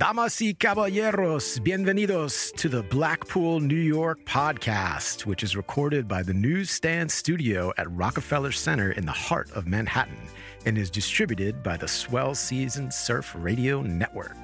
Damas y caballeros, bienvenidos to the Blackpool, New York podcast, which is recorded by the Newsstand Studio at Rockefeller Center in the heart of Manhattan and is distributed by the Swell Season Surf Radio Network.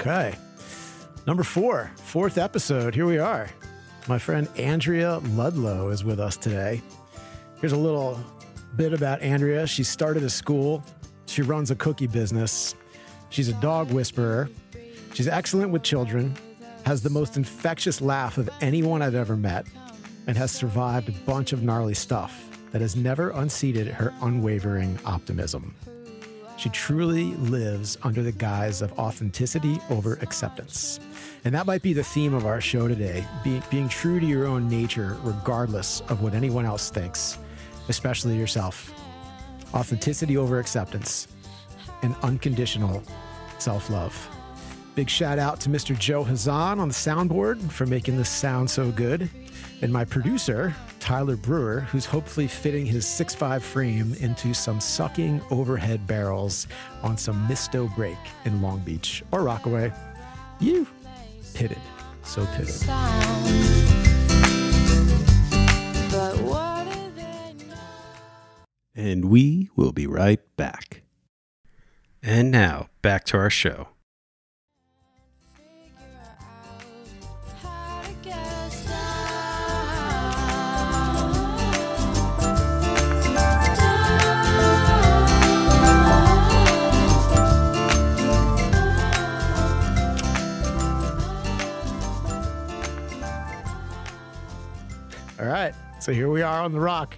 Okay. Number fourth episode. Here we are. My friend Andrea Ludlow is with us today. Here's a little bit about Andrea. She started a school. She runs a cookie business. She's a dog whisperer. She's excellent with children, has the most infectious laugh of anyone I've ever met, and has survived a bunch of gnarly stuff that has never unseated her unwavering optimism. She truly lives under the guise of authenticity over acceptance. And that might be the theme of our show today, being true to your own nature, regardless of what anyone else thinks, especially yourself. Authenticity over acceptance and unconditional self-love. Big shout out to Mr. Joe Hazan on the soundboard for making this sound so good. And my producer, Tyler Brewer, who's hopefully fitting his 6'5" frame into some sucking overhead barrels on some Misto break in Long Beach or Rockaway. You pitted. So pitted. And we will be right back. And now, back to our show. All right, so here we are on the rock,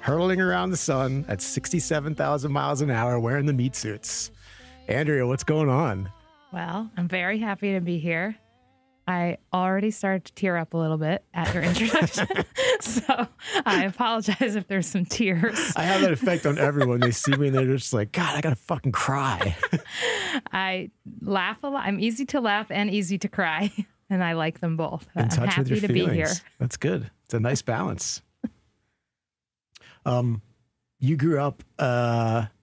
hurtling around the sun at 67,000 miles an hour, wearing the meat suits. Andrea, what's going on? Well, I'm very happy to be here. I already started to tear up a little bit at your introduction, so I apologize if there's some tears. I have that effect on everyone. They see me and they're just like, God, I gotta fucking cry. I laugh a lot. I'm easy to laugh and easy to cry, and I like them both. In touch I'm happy with your to feelings. be here. That's good. It's a nice balance. You grew up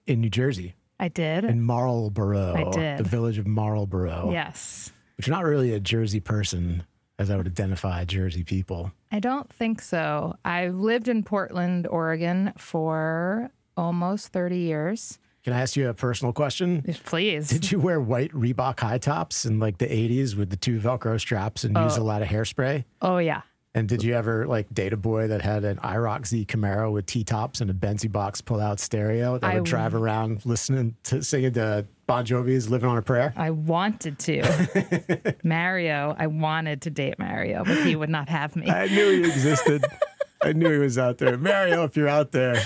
in New Jersey. I did. In Marlborough. I did. The village of Marlborough. Yes. But you're not really a Jersey person, as I would identify Jersey people. I don't think so. I lived in Portland, Oregon for almost 30 years. Can I ask you a personal question? Please. Did you wear white Reebok high tops in like the 80s with the two Velcro straps and use a lot of hairspray? Oh, yeah. And did you ever like date a boy that had an IROC Z Camaro with T-tops and a Benzie box pull-out stereo that would drive around singing to Bon Jovi's Living on a Prayer? I wanted to. Mario, I wanted to date Mario, but he would not have me. I knew he existed. I knew he was out there. Mario, if you're out there,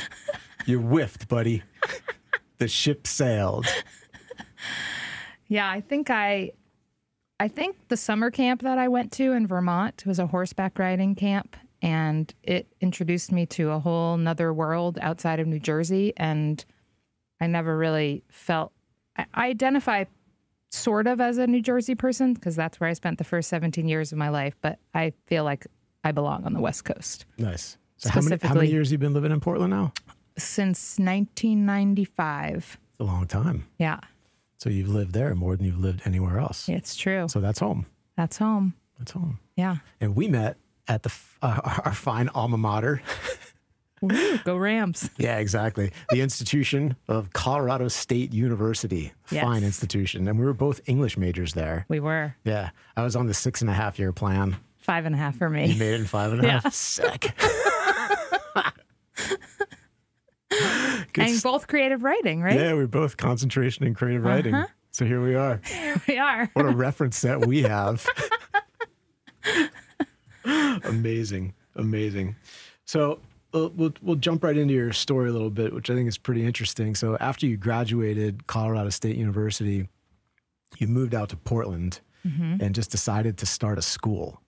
you whiffed, buddy. The ship sailed. Yeah, I think the summer camp that I went to in Vermont was a horseback riding camp, and it introduced me to a whole nother world outside of New Jersey. And I never really felt, I identify sort of as a New Jersey person because that's where I spent the first 17 years of my life, but I feel like I belong on the West Coast. Nice. So how many years have you been living in Portland now? Since 1995. It's a long time. Yeah. So you've lived there more than you've lived anywhere else. It's true. So that's home. That's home. That's home. Yeah. And we met at our fine alma mater. Ooh, go Rams. Yeah, exactly. The institution of Colorado State University. Yes. Fine institution. And we were both English majors there. We were. Yeah. I was on the 6.5 year plan. 5.5 for me. You made it in 5.5? Yeah. Sick. And both creative writing, right? Yeah, we're both concentration in creative writing. So here we are. Here we are. What a reference set we have. Amazing. Amazing. So we'll jump right into your story a little bit, which I think is pretty interesting. So after you graduated Colorado State University, you moved out to Portland and just decided to start a school.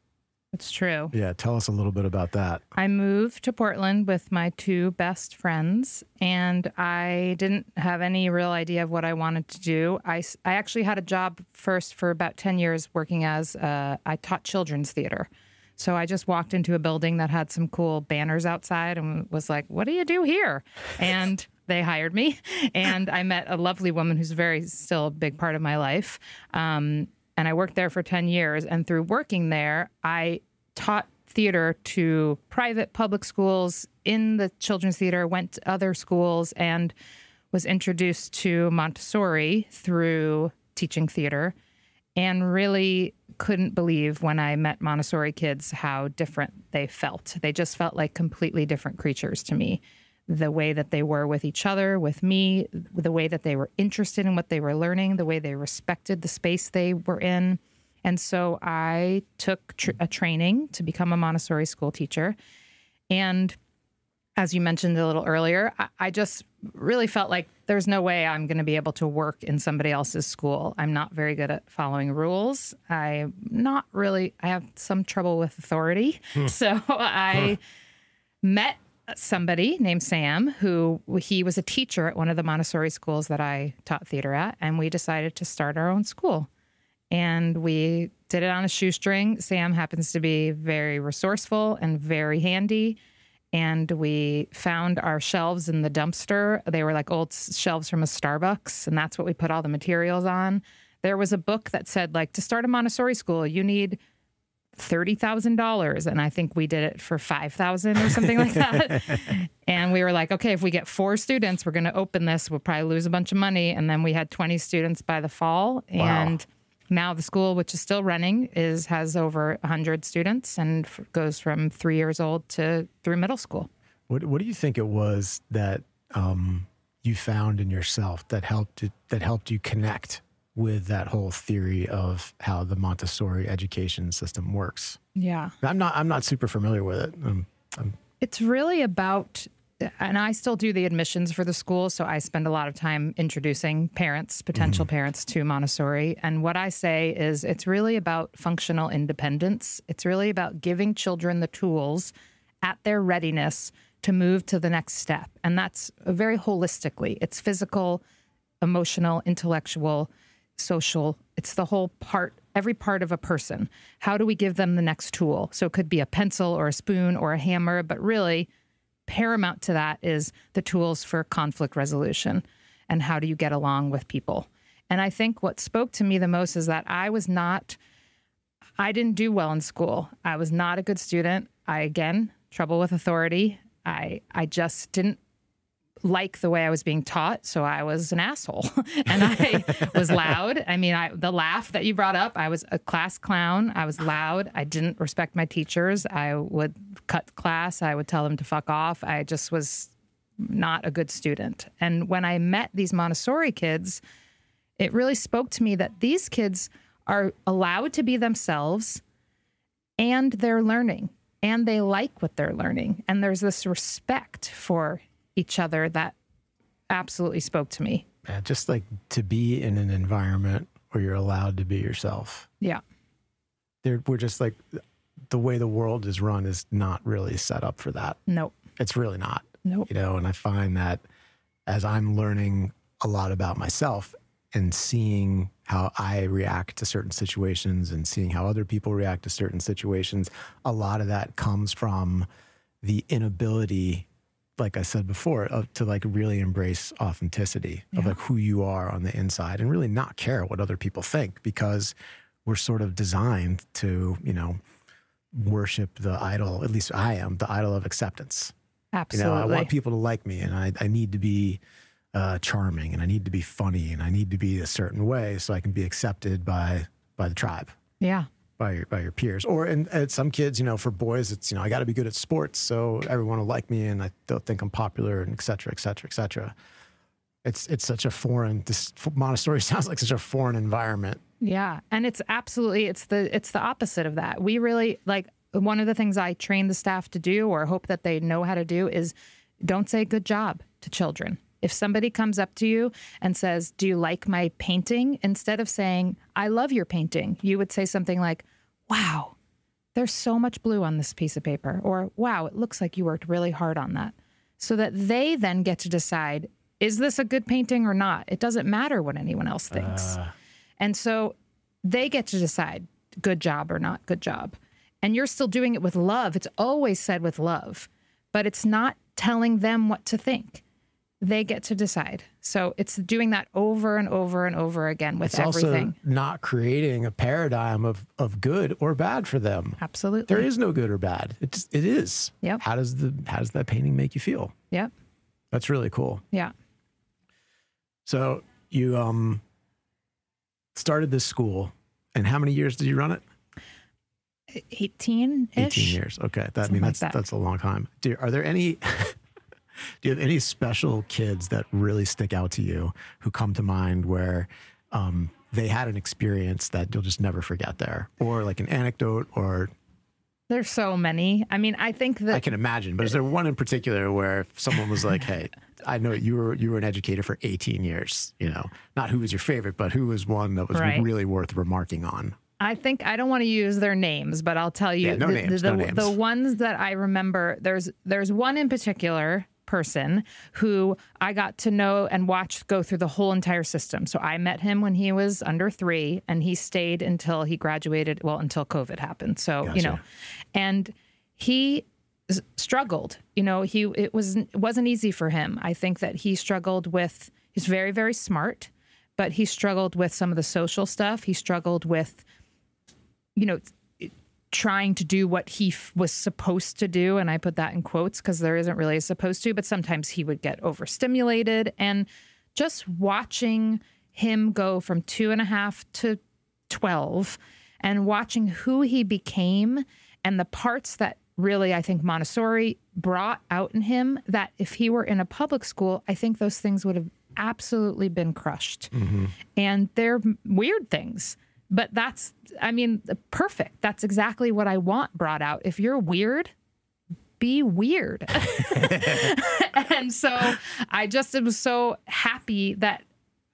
It's true. Yeah. Tell us a little bit about that. I moved to Portland with my two best friends, and I didn't have any real idea of what I wanted to do. I actually had a job first for about 10 years working as, I taught children's theater. So I just walked into a building that had some cool banners outside and was like, what do you do here? And they hired me. And I met a lovely woman who's still a big part of my life. And I worked there for 10 years. And through working there, I taught theater to private public schools in the children's theater, went to other schools, and was introduced to Montessori through teaching theater, and really couldn't believe when I met Montessori kids how different they felt. They just felt like completely different creatures to me. The way that they were with each other, with me, the way that they were interested in what they were learning, the way they respected the space they were in. And so I took a training to become a Montessori school teacher. And as you mentioned a little earlier, I just really felt like there's no way I'm going to be able to work in somebody else's school. I'm not very good at following rules. I have some trouble with authority. So I met somebody named Sam, he was a teacher at one of the Montessori schools that I taught theater at, and we decided to start our own school. And we did it on a shoestring. Sam happens to be very resourceful and very handy. And we found our shelves in the dumpster. They were like old shelves from a Starbucks, and that's what we put all the materials on. There was a book that said, like, to start a Montessori school, you need $30,000, and I think we did it for $5,000 or something like that. And we were like, okay, if we get 4 students, we're going to open this. We'll probably lose a bunch of money. And then we had 20 students by the fall. Wow. And now the school, which is still running, has over 100 students and goes from 3 years old to through middle school. What do you think it was that you found in yourself that helped you connect with that whole theory of how the Montessori education system works? Yeah. I'm not super familiar with it. It's really about, and I still do the admissions for the school, so I spend a lot of time introducing potential parents to Montessori. And what I say is it's really about functional independence. It's really about giving children the tools at their readiness to move to the next step. And that's very holistically. It's physical, emotional, intellectual, social. It's the whole part, every part of a person. How do we give them the next tool? So it could be a pencil or a spoon or a hammer, but really paramount to that is the tools for conflict resolution and how do you get along with people. And I think what spoke to me the most is that I didn't do well in school. I was not a good student. Trouble with authority. I just didn't like the way I was being taught, so I was an asshole. And I was loud. I mean, the laugh that you brought up, I was a class clown. I was loud. I didn't respect my teachers. I would cut class. I would tell them to fuck off. I just was not a good student. And when I met these Montessori kids, it really spoke to me that these kids are allowed to be themselves, and they're learning, and they like what they're learning. And there's this respect for each other that absolutely spoke to me. Yeah, just like to be in an environment where you're allowed to be yourself. Yeah. We're just like, the way the world is run is not really set up for that. Nope. It's really not. Nope. And I find that as I'm learning a lot about myself and seeing how I react to certain situations and seeing how other people react to certain situations, a lot of that comes from the inability, like I said before, to like really embrace authenticity of like who you are on the inside and really not care what other people think, because we're sort of designed to, worship the idol, at least I am, the idol of acceptance. Absolutely. I want people to like me, and I need to be charming, and I need to be funny, and I need to be a certain way so I can be accepted by the tribe. Yeah. By your peers. Or and some kids, for boys, it's, I got to be good at sports so everyone will like me and they'll think I'm popular, and et cetera, et cetera, et cetera. It's such a this Montessori sounds like such a foreign environment. Yeah. And it's absolutely, it's the opposite of that. We really, like, one of the things I train the staff to do, or hope that they know how to do, is don't say good job to children. If somebody comes up to you and says, do you like my painting? Instead of saying, I love your painting, you would say something like, wow, there's so much blue on this piece of paper. Or, wow, it looks like you worked really hard on that. So that they then get to decide, is this a good painting or not? It doesn't matter what anyone else thinks. And so they get to decide, good job or not good job. And you're still doing it with love. It's always said with love, but it's not telling them what to think. They get to decide. So it's doing that over and over and over again with everything. It's also not creating a paradigm of good or bad for them. Absolutely. There is no good or bad. It is. Yep. How does that painting make you feel? Yep. That's really cool. Yeah. So you started this school, and how many years did you run it? 18-ish. 18 years. Okay. That's a long time. Are there any do you have any special kids that really stick out to you who come to mind where they had an experience that you'll just never forget there, or like an anecdote? Or there's so many. I mean, I think that I can imagine, but is there one in particular where someone was like, hey, I know you were an educator for 18 years, not who was your favorite, but who was one that was really worth remarking on? I think I don't want to use their names, but I'll tell you no names. The ones that I remember. There's one in particular person who I got to know and watch go through the whole entire system. So I met him when he was under 3, and he stayed until he graduated. Well, until COVID happened. So Gotcha. And he struggled. It wasn't easy for him. I think that he struggled with. He's very, very smart, but he struggled with some of the social stuff. He struggled with, trying to do what he was supposed to do. And I put that in quotes because there isn't really a supposed to, but sometimes he would get overstimulated. And just watching him go from 2.5 to 12 and watching who he became and the parts that really, I think Montessori brought out in him, that if he were in a public school, I think those things would have absolutely been crushed. Mm-hmm. And they're weird things. But that's, perfect. That's exactly what I want brought out. If you're weird, be weird. And so I was so happy that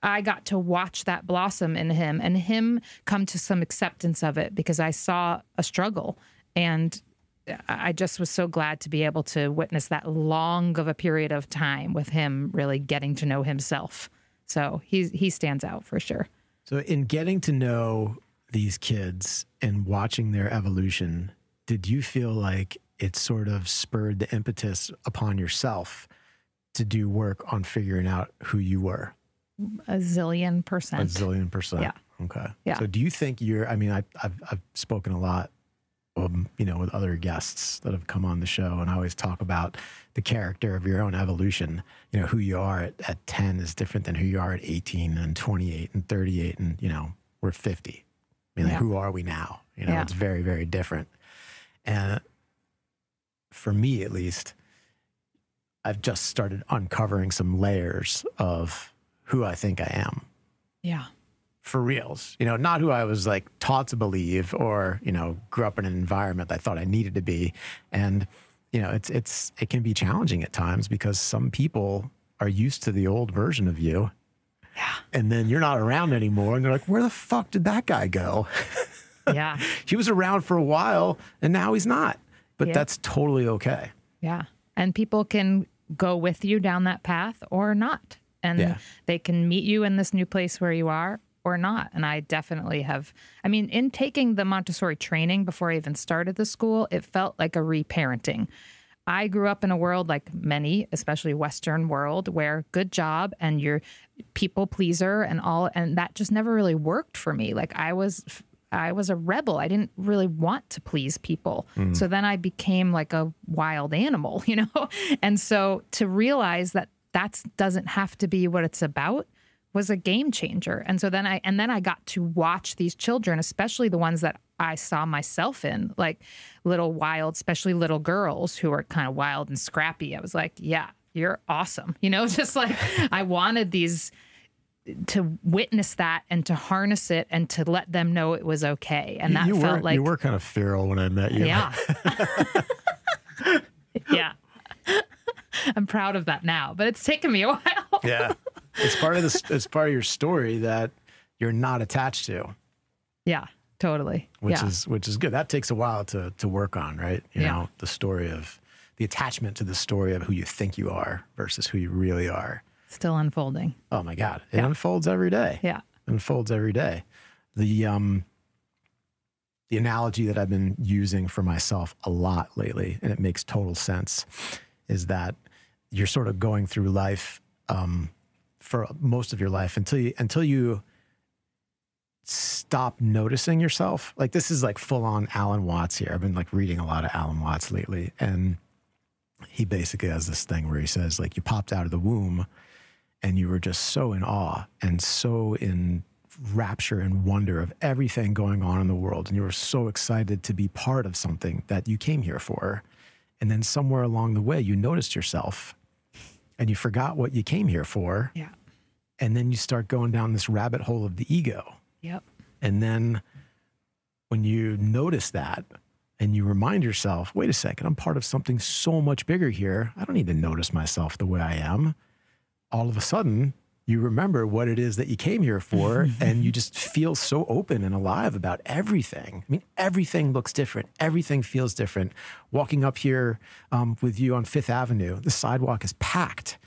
I got to watch that blossom in him and him come to some acceptance of it, because I saw a struggle. And I just was so glad to be able to witness that long of a period of time with him really getting to know himself. So he stands out for sure. So in getting to know these kids and watching their evolution, did you feel like it sort of spurred the impetus upon yourself to do work on figuring out who you were? A zillion percent. A zillion percent. Yeah. Okay. Yeah. So do you think I've spoken a lot, with other guests that have come on the show, and I always talk about the character of your own evolution. Who you are at 10 is different than who you are at 18 and 28 and 38 and, we're 50. Who are we now? It's very, very different. And for me, at least, I've just started uncovering some layers of who I think I am. Yeah. For reals, not who I was like taught to believe or, grew up in an environment that I thought I needed to be. And, it can be challenging at times because some people are used to the old version of you. Yeah. And then you're not around anymore. And they're like, where the fuck did that guy go? Yeah. He was around for a while and now he's not, but that's totally okay. Yeah. And people can go with you down that path or not. And they can meet you in this new place where you are or not. And I definitely have, in taking the Montessori training before I even started the school, it felt like a reparenting. I grew up in a world like many, especially Western world, where good job and you're people pleaser and all, and that just never really worked for me. Like I was a rebel. I didn't really want to please people. Mm. So then I became like a wild animal, And so to realize that doesn't have to be what it's about was a game changer. And so then I got to watch these children, especially the ones that I saw myself in, like little wild, especially little girls who are kind of wild and scrappy. I was like, yeah, you're awesome. Just like I wanted these to witness that and to harness it and to let them know it was okay. And that felt like... You were kind of feral when I met you. Yeah. Yeah. I'm proud of that now, but it's taken me a while. Yeah. It's part of your story that you're not attached to. Yeah, totally. Which is good. That takes a while to work on, right? You know, the attachment to the story of who you think you are versus who you really are. Still unfolding. Oh my God. It unfolds every day. Yeah. It unfolds every day. The analogy that I've been using for myself a lot lately, and it makes total sense, is that you're sort of going through life for most of your life until you stop noticing yourself. Like, this is like full on Alan Watts here. I've been like reading a lot of Alan Watts lately, and he basically has this thing where he says, like, you popped out of the womb and you were just so in awe and so in rapture and wonder of everything going on in the world. And you were so excited to be part of something that you came here for. And then somewhere along the way, you noticed yourself and you forgot what you came here for. Yeah. And then you start going down this rabbit hole of the ego. Yep. And then when you notice that and you remind yourself, wait a second, I'm part of something so much bigger here. I don't need to notice myself the way I am. All of a sudden, you remember what it is that you came here for, and you just feel so open and alive about everything. I mean, everything looks different. Everything feels different. Walking up here with you on Fifth Avenue, the sidewalk is packed.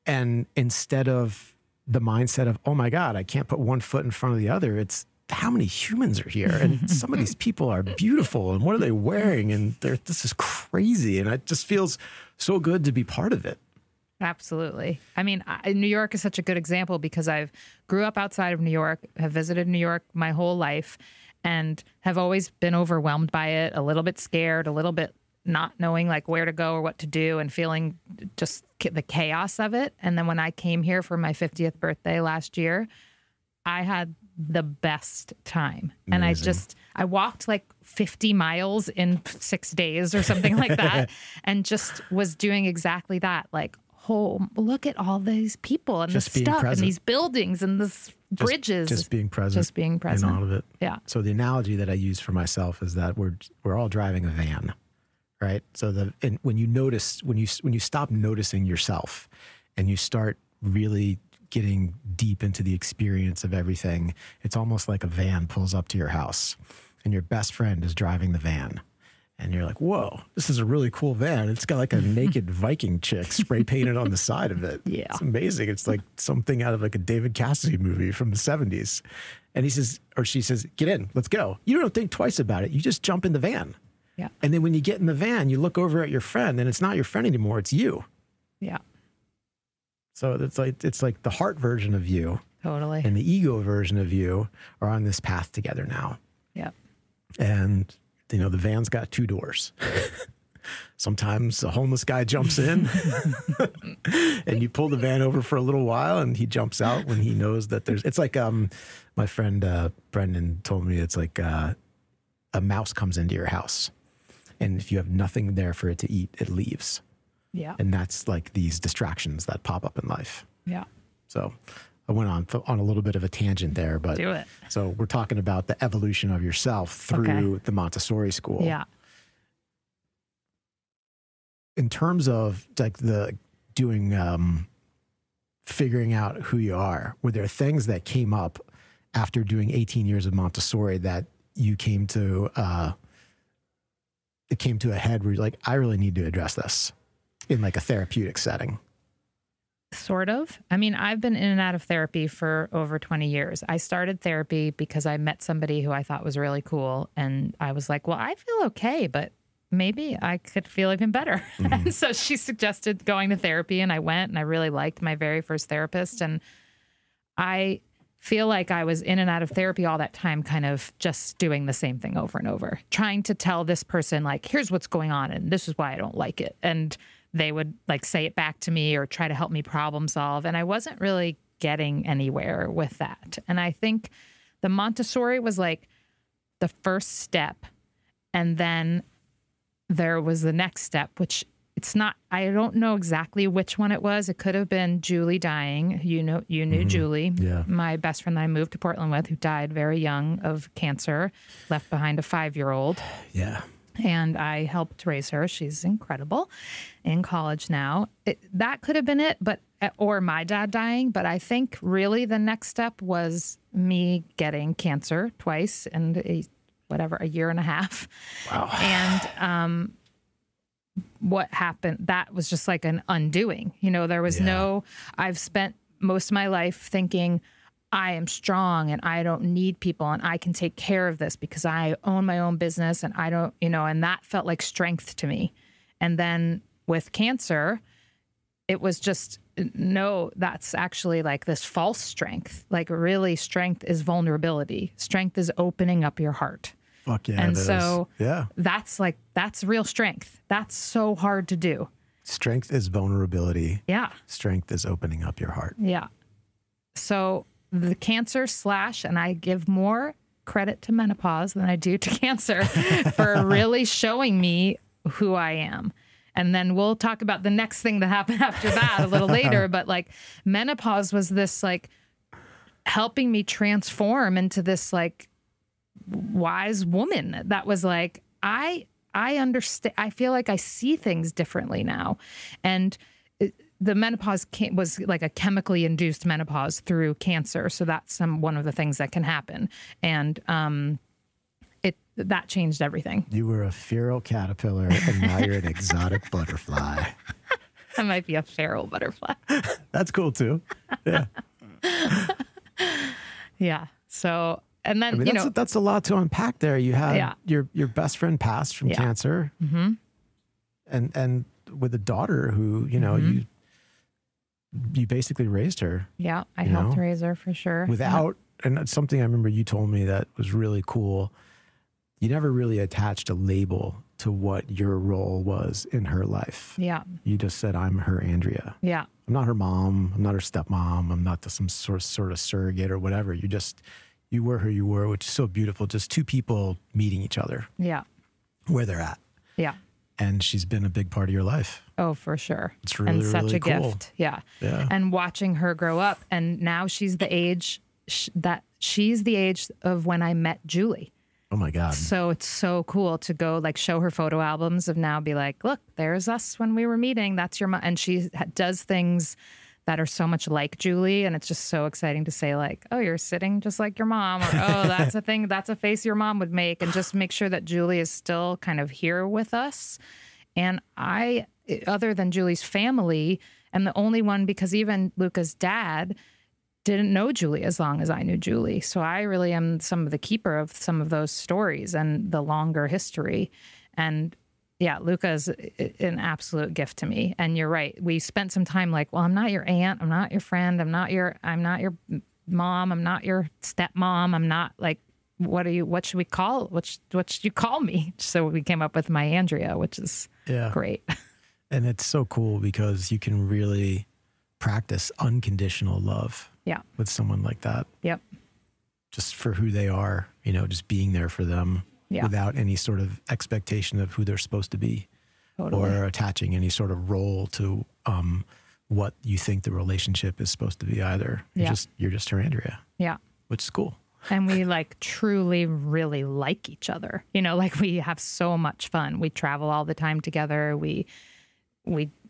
And instead of the mindset of, oh my God, I can't put one foot in front of the other, it's how many humans are here? And some of these people are beautiful, and what are they wearing? And this is crazy. And it just feels so good to be part of it. Absolutely. I mean, New York is such a good example because I've grew up outside of New York, have visited New York my whole life, and have always been overwhelmed by it, a little bit scared, a little bit not knowing like where to go or what to do, and feeling just the chaos of it. And then when I came here for my 50th birthday last year, I had the best time. Amazing. And I walked like 50 miles in 6 days or something like that, and just was doing exactly that. Like, oh, look at all these people and just this stuff present. and these buildings and this bridges. Just being present. Just being present. In all of it. Yeah. So the analogy that I use for myself is that we're all driving a van, right? So when you stop noticing yourself and you start really getting deep into the experience of everything, it's almost like a van pulls up to your house and your best friend is driving the van. And you're like, whoa, this is a really cool van. It's got like a naked Viking chick spray painted on the side of it. Yeah. It's amazing. It's like something out of like a David Cassidy movie from the 70s. And he says, or she says, get in, let's go. You don't think twice about it. You just jump in the van. Yeah. And then when you get in the van, you look over at your friend and it's not your friend anymore. It's you. Yeah. So it's like the heart version of you. Totally. And the ego version of you are on this path together now. Yeah. And you know, the van's got two doors. Sometimes a homeless guy jumps in and you pull the van over for a little while and he jumps out when he knows that it's like, my friend, Brendan told me it's like, a mouse comes into your house and if you have nothing there for it to eat, it leaves. Yeah. And that's like these distractions that pop up in life. Yeah. So I went on a little bit of a tangent there, but do it. So we're talking about the evolution of yourself through the Montessori school. Yeah. In terms of like figuring out who you are, were there things that came up after doing 18 years of Montessori that you came to a head where you're like, I really need to address this in like a therapeutic setting? Sort of. I mean, I've been in and out of therapy for over 20 years. I started therapy because I met somebody who I thought was really cool. And I was like, well, I feel okay, but maybe I could feel even better. Mm-hmm. And so she suggested going to therapy and I went and I really liked my very first therapist. And I feel like I was in and out of therapy all that time, kind of just doing the same thing over and over, trying to tell this person like, here's what's going on and this is why I don't like it. And they would like say it back to me or try to help me problem solve. And I wasn't really getting anywhere with that. And I think the Montessori was like the first step. And then there was the next step, which it's not, I don't know exactly which one it was. It could have been Julie dying. You knew Julie, my best friend that I moved to Portland with, who died very young of cancer, left behind a 5-year-old. Yeah. And I helped raise her. She's incredible, in college now. That could have been it, or my dad dying. But I think really the next step was me getting cancer twice in a year and a half. Wow. And what happened, that was just like an undoing. There was I've spent most of my life thinking, I am strong and I don't need people and I can take care of this because I own my own business and I don't, and that felt like strength to me. And then with cancer, it was just, no, that's actually like this false strength. Like really strength is vulnerability. Strength is opening up your heart. Fuck yeah. And so that's real strength. That's so hard to do. Strength is vulnerability. Yeah. Strength is opening up your heart. Yeah. So the cancer and I give more credit to menopause than I do to cancer for really showing me who I am. And then we'll talk about the next thing that happened after that a little later. But like menopause was this like helping me transform into this like wise woman that was like, I understand. I feel like I see things differently now. And the menopause was like a chemically induced menopause through cancer. So that's one of the things that can happen. And that changed everything. You were a feral caterpillar and now you're an exotic butterfly. I might be a feral butterfly. That's cool too. Yeah. Yeah. So, and then, that's a lot to unpack there. You had your best friend passed from cancer. Mm-hmm. And with a daughter who, you basically raised her. Yeah, I helped raise her for sure. And that's something I remember you told me that was really cool. You never really attached a label to what your role was in her life. Yeah. You just said, I'm her Andrea. Yeah. I'm not her mom. I'm not her stepmom. I'm not some sort of surrogate or whatever. You were who you were, which is so beautiful. Just two people meeting each other. Yeah. Where they're at. Yeah. And she's been a big part of your life. Oh, for sure. It's really, and such really a cool. gift. Yeah. And watching her grow up. And now she's the age she's the age of when I met Julie. Oh my God. So it's so cool to go like show her photo albums of now be like, look, there's us when we were meeting. That's your mom. And she does things that are so much like Julie. And it's just so exciting to say like, oh, you're sitting just like your mom. Or, oh, that's a thing. That's a face your mom would make. And just make sure that Julie is still kind of here with us. And other than Julie's family, and the only one, because even Luca's dad didn't know Julie as long as I knew Julie. So I really am some of the keeper of some of those stories and the longer history. And yeah, Luca is an absolute gift to me. And you're right. We spent some time like, well, I'm not your aunt. I'm not your friend. I'm not your mom. I'm not your stepmom. I'm not like, what should we call, what should you call me? So we came up with my Andrea, which is great. And it's so cool because you can really practice unconditional love with someone like that. Yep. Just for who they are, just being there for them without any sort of expectation of who they're supposed to be or attaching any sort of role to what you think the relationship is supposed to be either. You're just her Andrea. Yeah. Which is cool. And we like truly, really like each other. Like we have so much fun. We travel all the time together. We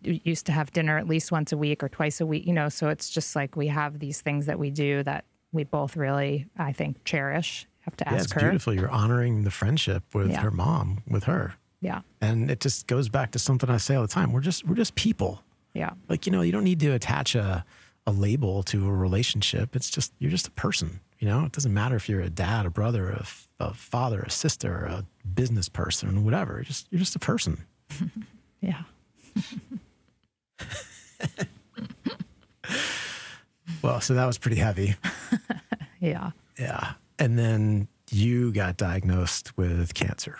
used to have dinner at least once a week or twice a week, so it's just like we have these things that we do that we both really, I think, cherish. Have to ask her. It's beautiful. You're honoring the friendship with her mom, with her. Yeah. And it just goes back to something I say all the time. We're just people. Yeah. Like, you don't need to attach a label to a relationship. You're just a person. It doesn't matter if you're a dad, a brother, a father, a sister, a business person, whatever. You're just a person. Yeah. Well, so that was pretty heavy. Yeah. Yeah. And then you got diagnosed with cancer.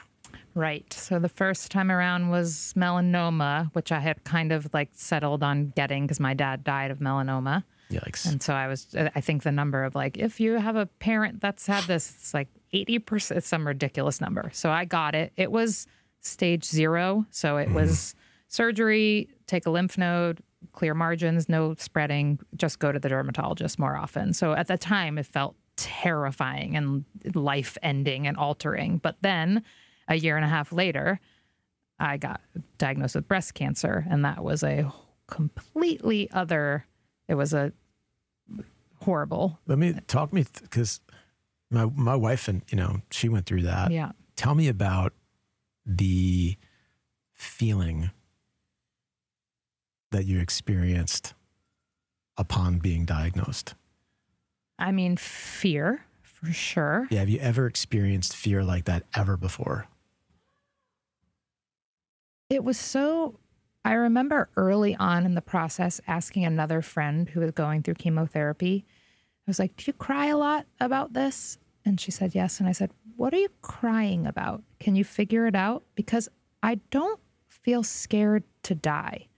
Right. So the first time around was melanoma, which I had kind of like settled on getting because my dad died of melanoma. Yikes. And so I think the number of like, if you have a parent that's had this, it's like 80%, it's some ridiculous number. So I got it. It was stage 0. So it was surgery, take a lymph node, clear margins, no spreading, just go to the dermatologist more often. So at the time, it felt terrifying and life-ending and altering. But then a year and a half later, I got diagnosed with breast cancer, and that was a completely other, it was a horrible. Let me talk me, because my wife, and she went through that. Yeah. Tell me about the feeling that you experienced upon being diagnosed. I mean, fear, for sure. Yeah. Have you ever experienced fear like that ever before? It was so, I remember early on in the process asking another friend who was going through chemotherapy, I was like, do you cry a lot about this? And she said, yes. And I said, what are you crying about? Can you figure it out? Because I don't feel scared to die.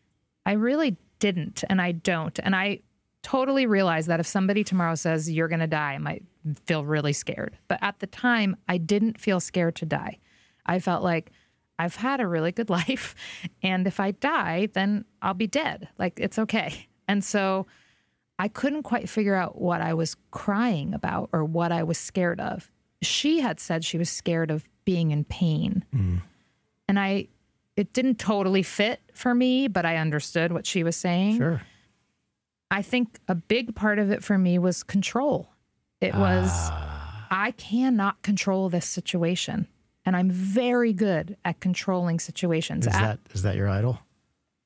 I really didn't, and I don't. And I totally realized that if somebody tomorrow says you're going to die, I might feel really scared. But at the time, I didn't feel scared to die. I felt like I've had a really good life, and if I die, then I'll be dead. Like, it's okay. And so I couldn't quite figure out what I was crying about or what I was scared of. She had said she was scared of being in pain. And it didn't totally fit for me, but I understood what she was saying. Sure. I think a big part of it for me was control. It was, I cannot control this situation. And I'm very good at controlling situations. Is that your idol?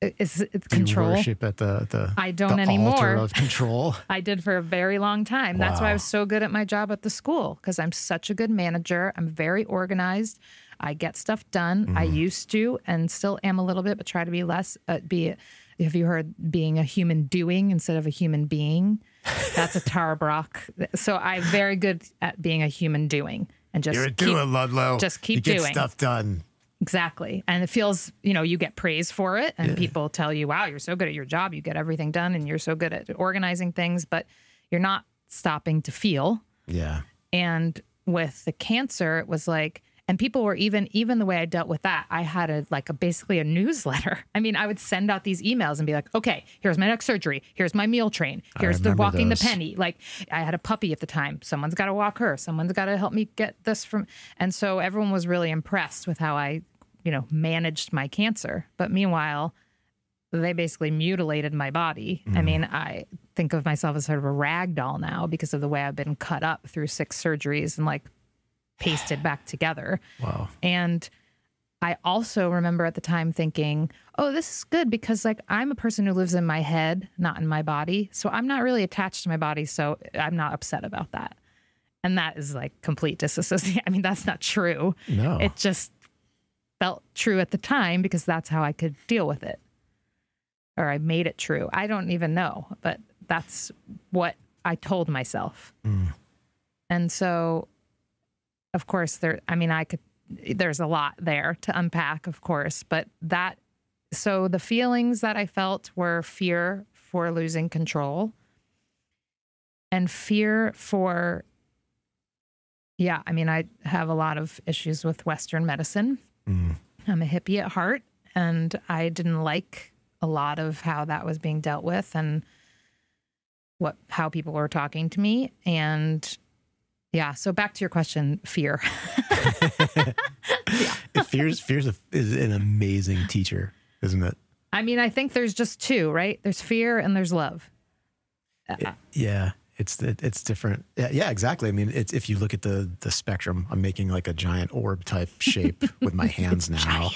It's control. You worship at the I don't the anymore. altar of control. I did for a very long time. That's why I was so good at my job at the school, because I'm such a good manager. I'm very organized. I get stuff done. I used to, and still am a little bit, but try to be less. Have you heard being a human doing instead of a human being? That's a Tara Brach. So I'm very good at being a human doing, and just You're a doer, Ludlow. Just keep you get doing stuff done. Exactly. And it feels, you get praise for it, and people tell you, wow, you're so good at your job. You get everything done, and you're so good at organizing things, but you're not stopping to feel. Yeah. And with the cancer, it was like, and people were even the way I dealt with that, I had basically a newsletter. I mean, I would send out these emails and be like, okay, here's my next surgery. Here's my meal train. Here's the walking the penny. Like, I had a puppy at the time. Someone's got to walk her. Someone's got to help me get this from. And so everyone was really impressed with how I, managed my cancer. But meanwhile, they basically mutilated my body. I mean, I think of myself as sort of a rag doll now because of the way I've been cut up through 6 surgeries and pasted back together. Wow. And I also remember at the time thinking, oh, this is good because I'm a person who lives in my head, not in my body. So I'm not really attached to my body. So I'm not upset about that. And that is complete disassociation. I mean, that's not true. No. It just felt true at the time because that's how I could deal with it. Or I made it true. I don't even know, but that's what I told myself. And so, of course, there's a lot there to unpack, of course, but so the feelings that I felt were fear for losing control and fear for, I have a lot of issues with Western medicine. I'm a hippie at heart, and I didn't like a lot of how that was being dealt with and how people were talking to me. And so back to your question, fear. Fear is an amazing teacher, isn't it? I mean, I think there's just 2, right? There's fear and there's love. It's different. Yeah, exactly. I mean, if you look at the spectrum, I'm making a giant orb type shape with my hands now.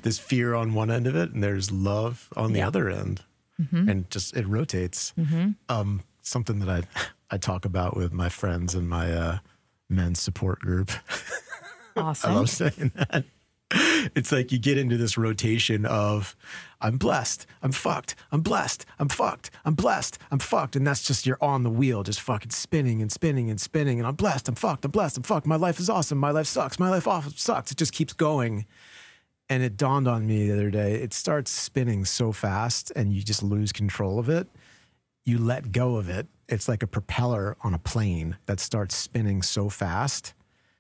There's fear on one end of it, and there's love on the other end, and just it rotates. Something that I talk about with my friends in my men's support group. Awesome. I love saying that. It's you get into this rotation of I'm blessed, I'm fucked, I'm blessed, I'm fucked, I'm blessed, I'm fucked. And that's just, you're on the wheel, just fucking spinning and spinning and spinning. And I'm blessed, I'm fucked, I'm blessed, I'm fucked. My life is awesome. My life sucks. My life sucks. It just keeps going. And it dawned on me the other day, it starts spinning so fast and you just lose control of it. You let go of it. It's like a propeller on a plane that starts spinning so fast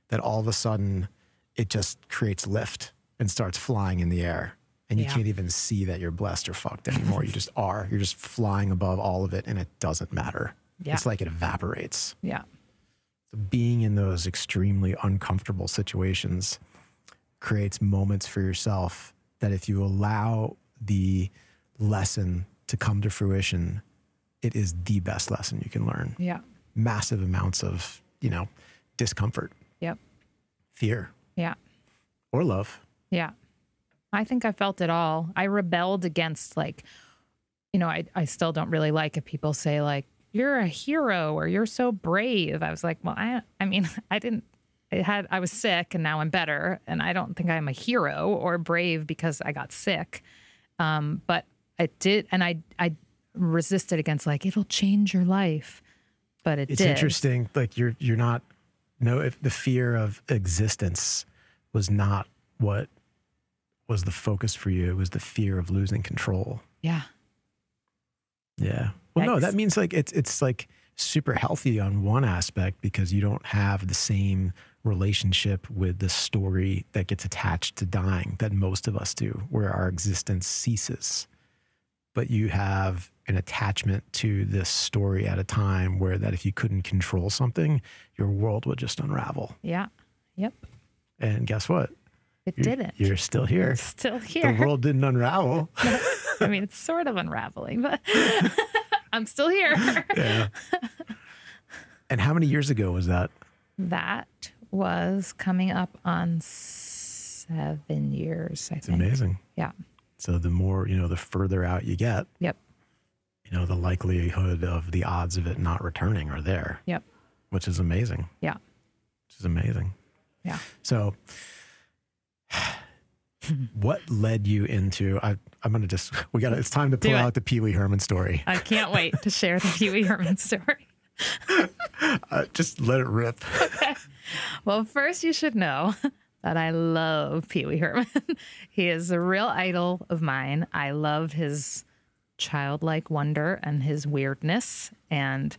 that all of a sudden it just creates lift and starts flying in the air. And you can't even see that you're blessed or fucked anymore. You just are. You're just flying above all of it, and it doesn't matter. Yeah. It's like it evaporates. Yeah. So being in those extremely uncomfortable situations creates moments for yourself that if you allow the lesson to come to fruition, it is the best lesson you can learn. Yeah. Massive amounts of, discomfort. Yep. Fear. Yeah. Or love. Yeah. I think I felt it all. I rebelled against I still don't really like if people say like, you're a hero or you're so brave. I was like, well, I was sick and now I'm better. And I don't think I'm a hero or brave because I got sick. But I did. And I resisted against like, it'll change your life. But it's did. Interesting. Like you're not, if the fear of existence was not what was the focus for you, it was the fear of losing control. Yeah. Yeah. Well, no, that means like it's like super healthy on one aspect because you don't have the same relationship with the story that gets attached to dying that most of us do, where our existence ceases. But you have an attachment to this story at a time where that if you couldn't control something, your world would just unravel. Yeah. Yep. And guess what? It didn't. You're still here. It's still here. The world didn't unravel. I mean, it's sort of unraveling, but I'm still here. Yeah. And how many years ago was that? That was coming up on 7 years, I think. It's amazing. Yeah. So the more, the further out you get, Yep. The likelihood of the odds of it not returning are there. Yep. Which is amazing. Yeah. Which is amazing. Yeah. So what led you into, it's time to pull out the Pee Wee Herman story. I can't wait to share the Pee Wee Herman story. Just let it rip. Okay. Well, first you should know that I love Pee Wee Herman. He is a real idol of mine. I love his childlike wonder and his weirdness. And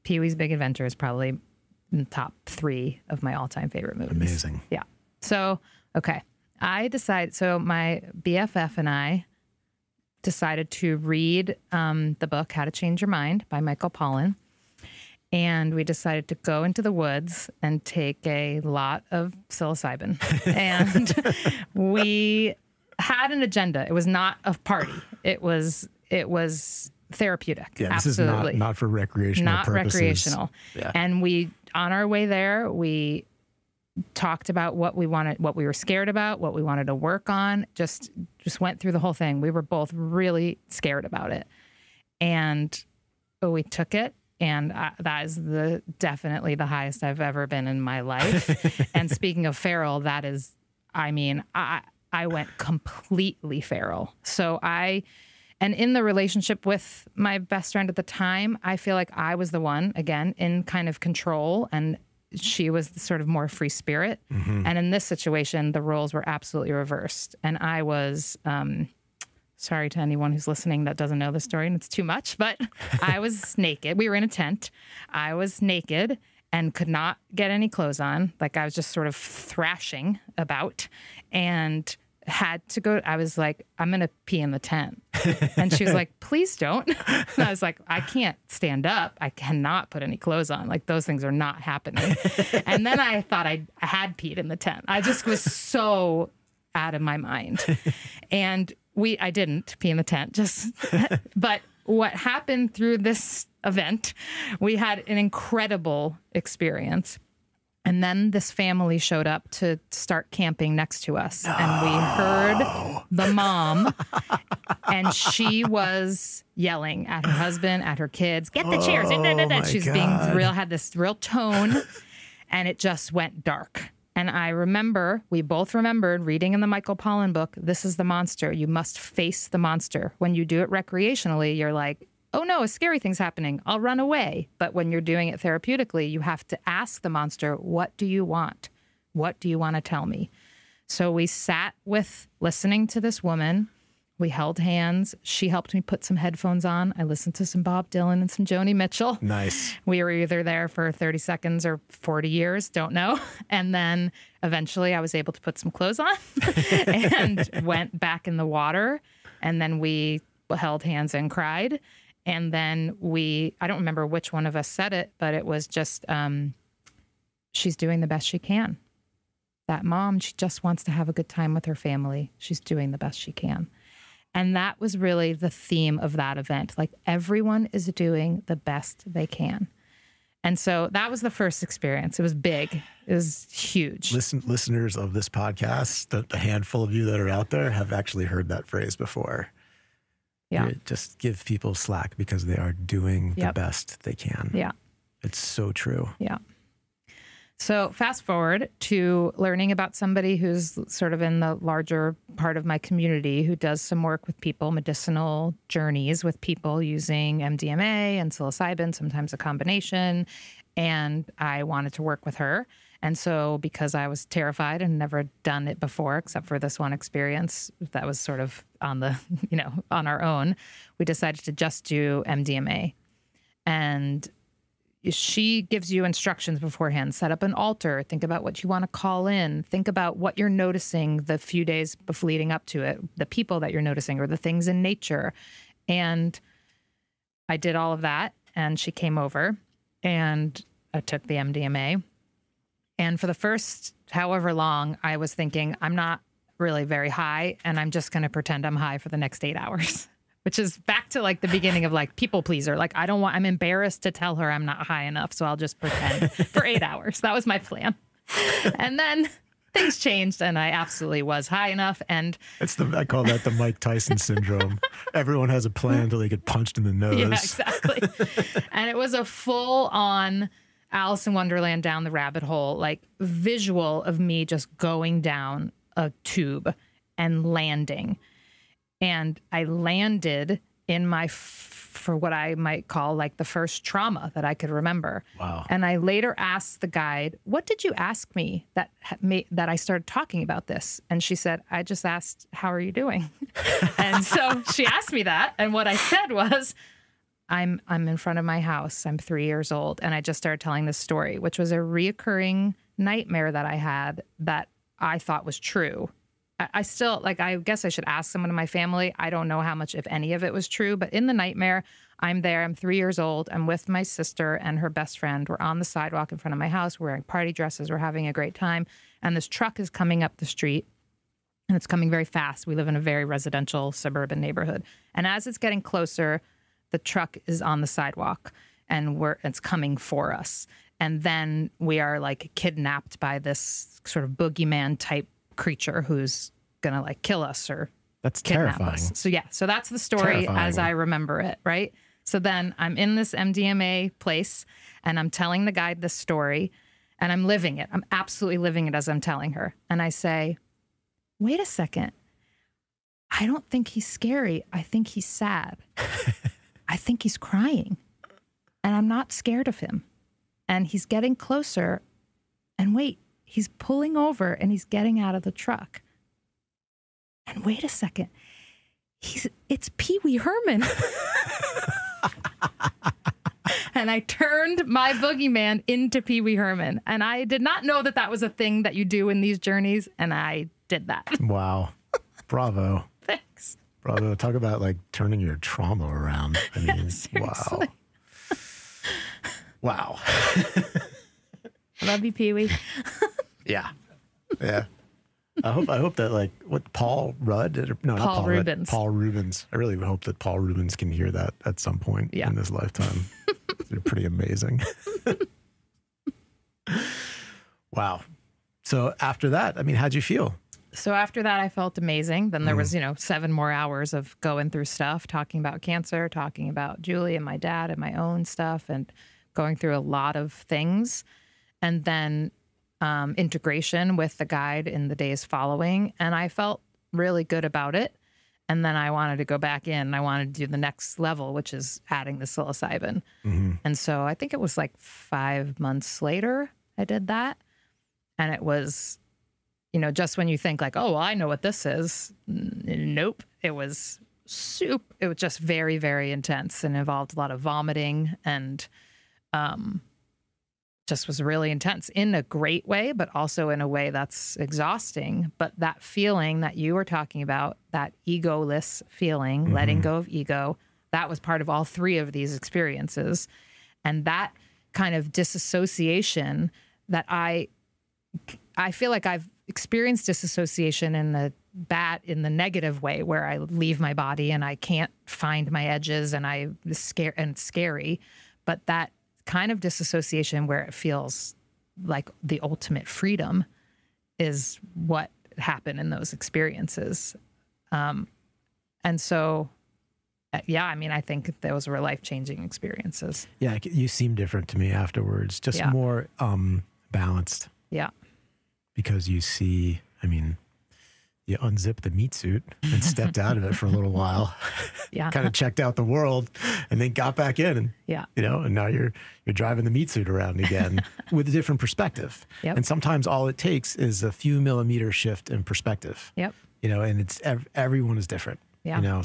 Pee Wee's Big Adventure is probably in the top 3 of my all-time favorite movies. Amazing. Yeah. So, okay. My BFF and I decided to read the book, How to Change Your Mind by Michael Pollan. And we decided to go into the woods and take a lot of psilocybin. And we had an agenda. It was not a party. It was therapeutic. Yeah, this Absolutely. is not for recreational purposes. Recreational. Yeah. And on our way there, we talked about what we wanted, what we were scared about, what we wanted to work on. Just went through the whole thing. We were both really scared about it. And we took it. And that is definitely the highest I've ever been in my life. And speaking of feral, that is, I went completely feral. And in the relationship with my best friend at the time, I feel like I was the one, again, in kind of control, and she was the sort of more free spirit. Mm-hmm. And in this situation, the roles were absolutely reversed. And I was... sorry to anyone who's listening that doesn't know the story and it's too much, but I was naked. We were in a tent. I was naked and could not get any clothes on. Like I was just sort of thrashing about and had to go. I was like, I'm going to pee in the tent. And she was like, please don't. And I was like, I can't stand up. I cannot put any clothes on. Like those things are not happening. And then I thought I had peed in the tent. I just was so out of my mind. And I didn't pee in the tent, but what happened through this event, we had an incredible experience. And then this family showed up to start camping next to us. No. And we heard the mom, and she was yelling at her husband, at her kids, get the chairs. She's had this real tone, and it just went dark. And we both remembered reading in the Michael Pollan book, this is the monster. You must face the monster. When you do it recreationally, you're like, oh no, a scary thing's happening. I'll run away. But when you're doing it therapeutically, you have to ask the monster, what do you want? What do you want to tell me? So we sat with listening to this woman We held hands. She helped me put some headphones on. I listened to some Bob Dylan and some Joni Mitchell. Nice. We were either there for 30 seconds or 40 years, don't know. And then eventually I was able to put some clothes on and went back in the water. And then we held hands and cried. And then I don't remember which one of us said it, but it was just, she's doing the best she can. That mom, she just wants to have a good time with her family. She's doing the best she can. And that was really the theme of that event. Like, everyone is doing the best they can. And so that was the first experience. It was big. It was huge. Listeners of this podcast, the handful of you that are out there have actually heard that phrase before. Yeah. Just give people slack because they are doing the best they can. Yeah. It's so true. Yeah. So fast forward to learning about somebody who's sort of in the larger part of my community who does some work with people, medicinal journeys with people using MDMA and psilocybin, sometimes a combination. And I wanted to work with her. And so because I was terrified and never done it before, except for this one experience that was sort of on the, on our own, we decided to just do MDMA. And she gives you instructions beforehand. Set up an altar. Think about what you want to call in. Think about what you're noticing the few days leading up to it, the people that you're noticing or the things in nature. And I did all of that. And she came over and I took the MDMA. And for the first however long, I was thinking, I'm not really very high, and I'm just going to pretend I'm high for the next 8 hours. Which is back to like the beginning of like people pleaser. Like, I'm embarrassed to tell her I'm not high enough. So I'll just pretend for 8 hours. That was my plan. And then things changed and I absolutely was high enough. And I call that the Mike Tyson syndrome. Everyone has a plan until they get punched in the nose. Yeah, exactly. And it was a full on Alice in Wonderland down the rabbit hole, like visual of me just going down a tube and landing. And I landed in for what I might call like the first trauma that I could remember. Wow. And I later asked the guide, what did you ask me that I started talking about this? And she said, I just asked, how are you doing? And so she asked me that. And what I said was, I'm in front of my house. I'm 3 years old. And I just started telling this story, which was a reoccurring nightmare that I had that I thought was true. I still, I guess I should ask someone in my family. I don't know how much, if any of it was true, but in the nightmare, I'm there. I'm 3 years old. I'm with my sister and her best friend. We're on the sidewalk in front of my house. We're wearing party dresses. We're having a great time. And this truck is coming up the street and it's coming very fast. We live in a very residential suburban neighborhood. And as it's getting closer, the truck is on the sidewalk and it's coming for us. And then we are like kidnapped by this sort of boogeyman type creature who's gonna like kill us or that's kidnap terrifying. us. So yeah, so that's the story as I remember it, right? So then I'm in this MDMA place and I'm telling the guide this story and I'm living it. I'm absolutely living it as I'm telling her. And I say, wait a second. I don't think he's scary. I think he's sad. I think he's crying. And I'm not scared of him. And he's getting closer. And wait, he's pulling over and he's getting out of the truck. And wait a second. It's Pee Wee Herman. And I turned my boogeyman into Pee Wee Herman. And I did not know that that was a thing that you do in these journeys. And I did that. Wow. Bravo. Thanks. Bravo. Talk about like turning your trauma around. I mean, Seriously. Wow. Love you, Pee Wee. Yeah. Yeah. I hope that like what Paul Rudd no, not Paul Rubens. Paul Rubens. I really hope that Paul Rubens can hear that at some point in his lifetime. They're pretty amazing. Wow. So after that, I mean, how'd you feel? So after that, I felt amazing. Then there was, 7 more hours of going through stuff, talking about cancer, talking about Julie and my dad and my own stuff and going through a lot of things. And then integration with the guide in the days following. And I felt really good about it. And then I wanted to go back in. I wanted to do the next level, which is adding the psilocybin. Mm-hmm. And so I think it was like 5 months later I did that. And it was just when you think like, oh, well, I know what this is. Nope. It was it was just very, very intense and involved a lot of vomiting and just was really intense in a great way, but also in a way that's exhausting. But that feeling that you were talking about, that egoless feeling, letting go of ego, that was part of all three of these experiences. And that kind of disassociation that I feel like I've experienced disassociation in the negative way, where I leave my body and I can't find my edges and it's scary. But that kind of disassociation where it feels like the ultimate freedom is what happened in those experiences. And so, yeah, I mean, I think those were life-changing experiences. Yeah, you seem different to me afterwards, just more balanced. Yeah. Because you see, I mean, you unzipped the meat suit and stepped out of it for a little while. Yeah. Kind of checked out the world and then got back in and, yeah, and now you're driving the meat suit around again with a different perspective. Yep. And sometimes all it takes is a few millimeter shift in perspective. Yep. And it's everyone is different. Yeah.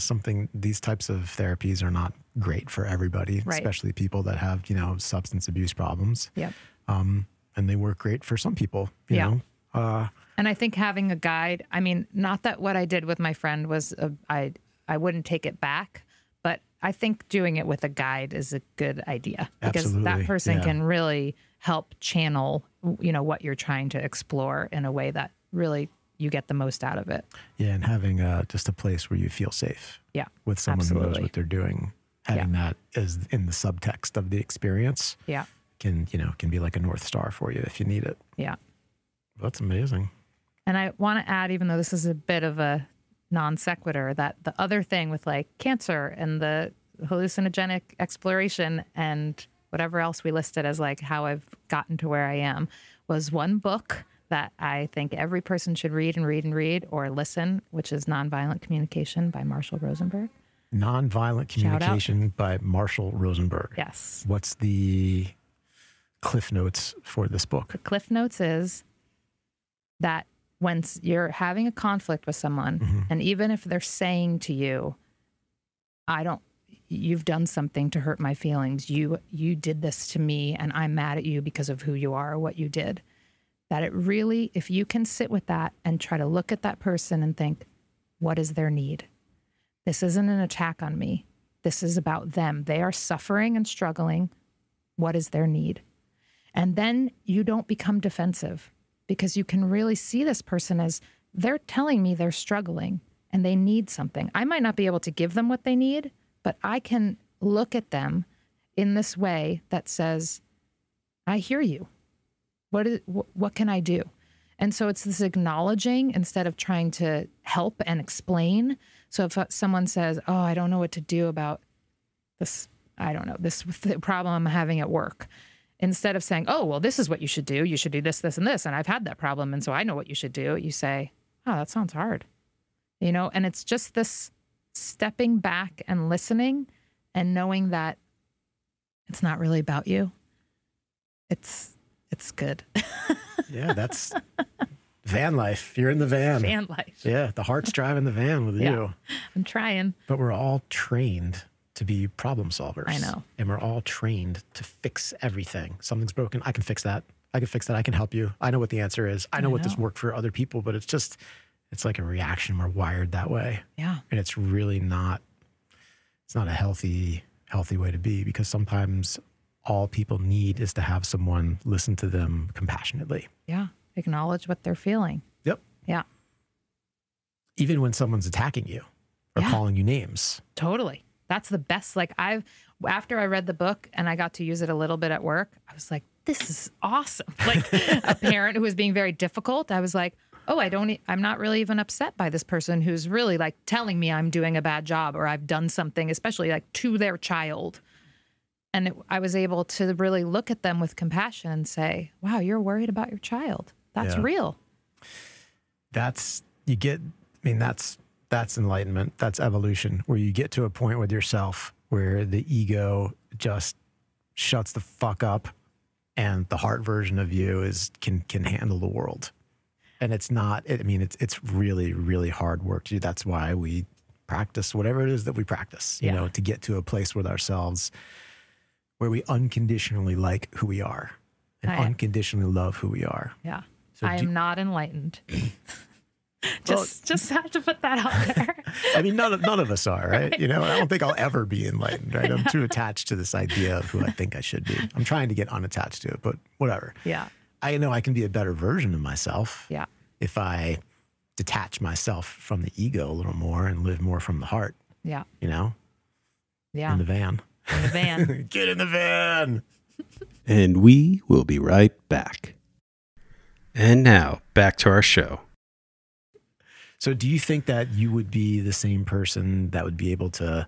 These types of therapies are not great for everybody, right. especially people that have, substance abuse problems. Yep. And they work great for some people, you know. And I think having a guide, I mean, not that what I did with my friend was, I wouldn't take it back, but I think doing it with a guide is a good idea. Because Absolutely. that person can really help channel, what you're trying to explore in a way that really you get the most out of it. Yeah, and having just a place where you feel safe. Yeah, with someone who knows what they're doing. Having that as in the subtext of the experience. Yeah. Can be like a North Star for you if you need it. Yeah. That's amazing. And I want to add, even though this is a bit of a non sequitur, that the other thing with like cancer and the hallucinogenic exploration and whatever else we listed as like how I've gotten to where I am was one book that I think every person should read or listen, which is Nonviolent Communication by Marshall Rosenberg. Nonviolent Communication by Marshall Rosenberg. Yes. What's the Cliff Notes for this book? The Cliff Notes is that when you're having a conflict with someone, and even if they're saying to you, you've done something to hurt my feelings. You did this to me and I'm mad at you because of who you are or what you did. That it really, if you can sit with that and try to look at that person and think, what is their need? This isn't an attack on me. This is about them. They are suffering and struggling. What is their need? And then you don't become defensive, because you can really see this person as they're telling me they're struggling and they need something. I might not be able to give them what they need, but I can look at them in this way that says, I hear you. What can I do? And so it's this acknowledging instead of trying to help and explain. So if someone says, oh, I don't know what to do about this, this problem I'm having at work. Instead of saying, oh, well, this is what you should do. You should do this, this, and this. And I've had that problem. And so I know what you should do. You say, oh, that sounds hard. And it's just this stepping back and listening and knowing that it's not really about you. It's good. Yeah, that's van life. You're in the van. Van life. Yeah, the heart's driving the van with you. I'm trying. But we're all trained to be problem solvers. I know. And we're all trained to fix everything. Something's broken. I can fix that. I can fix that. I can help you. I know what the answer is. I know what this worked for other people, but it's like a reaction. We're wired that way. Yeah. And it's really not a healthy way to be, because sometimes all people need is to have someone listen to them compassionately. Yeah. Acknowledge what they're feeling. Yep. Yeah. Even when someone's attacking you or calling you names. Totally. That's the best. Like after I read the book and I got to use it a little bit at work, I was like, this is awesome. Like a parent who was being very difficult, I was like, oh, I'm not really even upset by this person who's really like telling me I'm doing a bad job or I've done something, especially like to their child. And I was able to really look at them with compassion and say, wow, you're worried about your child. That's real. That's enlightenment. That's evolution, where you get to a point with yourself where the ego just shuts the fuck up and the heart version of you can handle the world. And it's not, it's really, really hard work to do. That's why we practice whatever it is that we practice, you know, to get to a place with ourselves where we unconditionally like who we are and unconditionally love who we are. Yeah. So I am not enlightened. Just have to put that out there. I mean, none of us are, right? Right. You know, I don't think I'll ever be enlightened, right? I'm too attached to this idea of who I think I should be. I'm trying to get unattached to it, but whatever. Yeah. I know I can be a better version of myself. Yeah. If I detach myself from the ego a little more and live more from the heart. Yeah. You know? Yeah. In the van. In the van. Get in the van. And we will be right back. And now, back to our show. So do you think that you would be the same person that would be able to,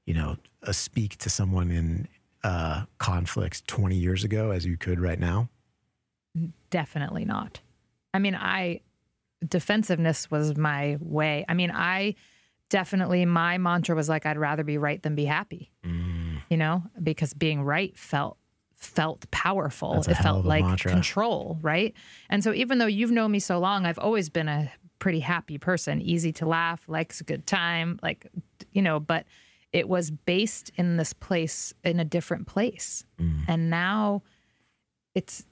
you know, speak to someone in conflict 20 years ago as you could right now? Definitely not. I mean, defensiveness was my way. I mean, my mantra was like, I'd rather be right than be happy, you know, because being right felt powerful. It felt like mantra. Control, right? And so even though you've known me so long, I've always been a pretty happy person, easy to laugh, likes a good time, like, you know, but it was based in this place, in a different place. And now it's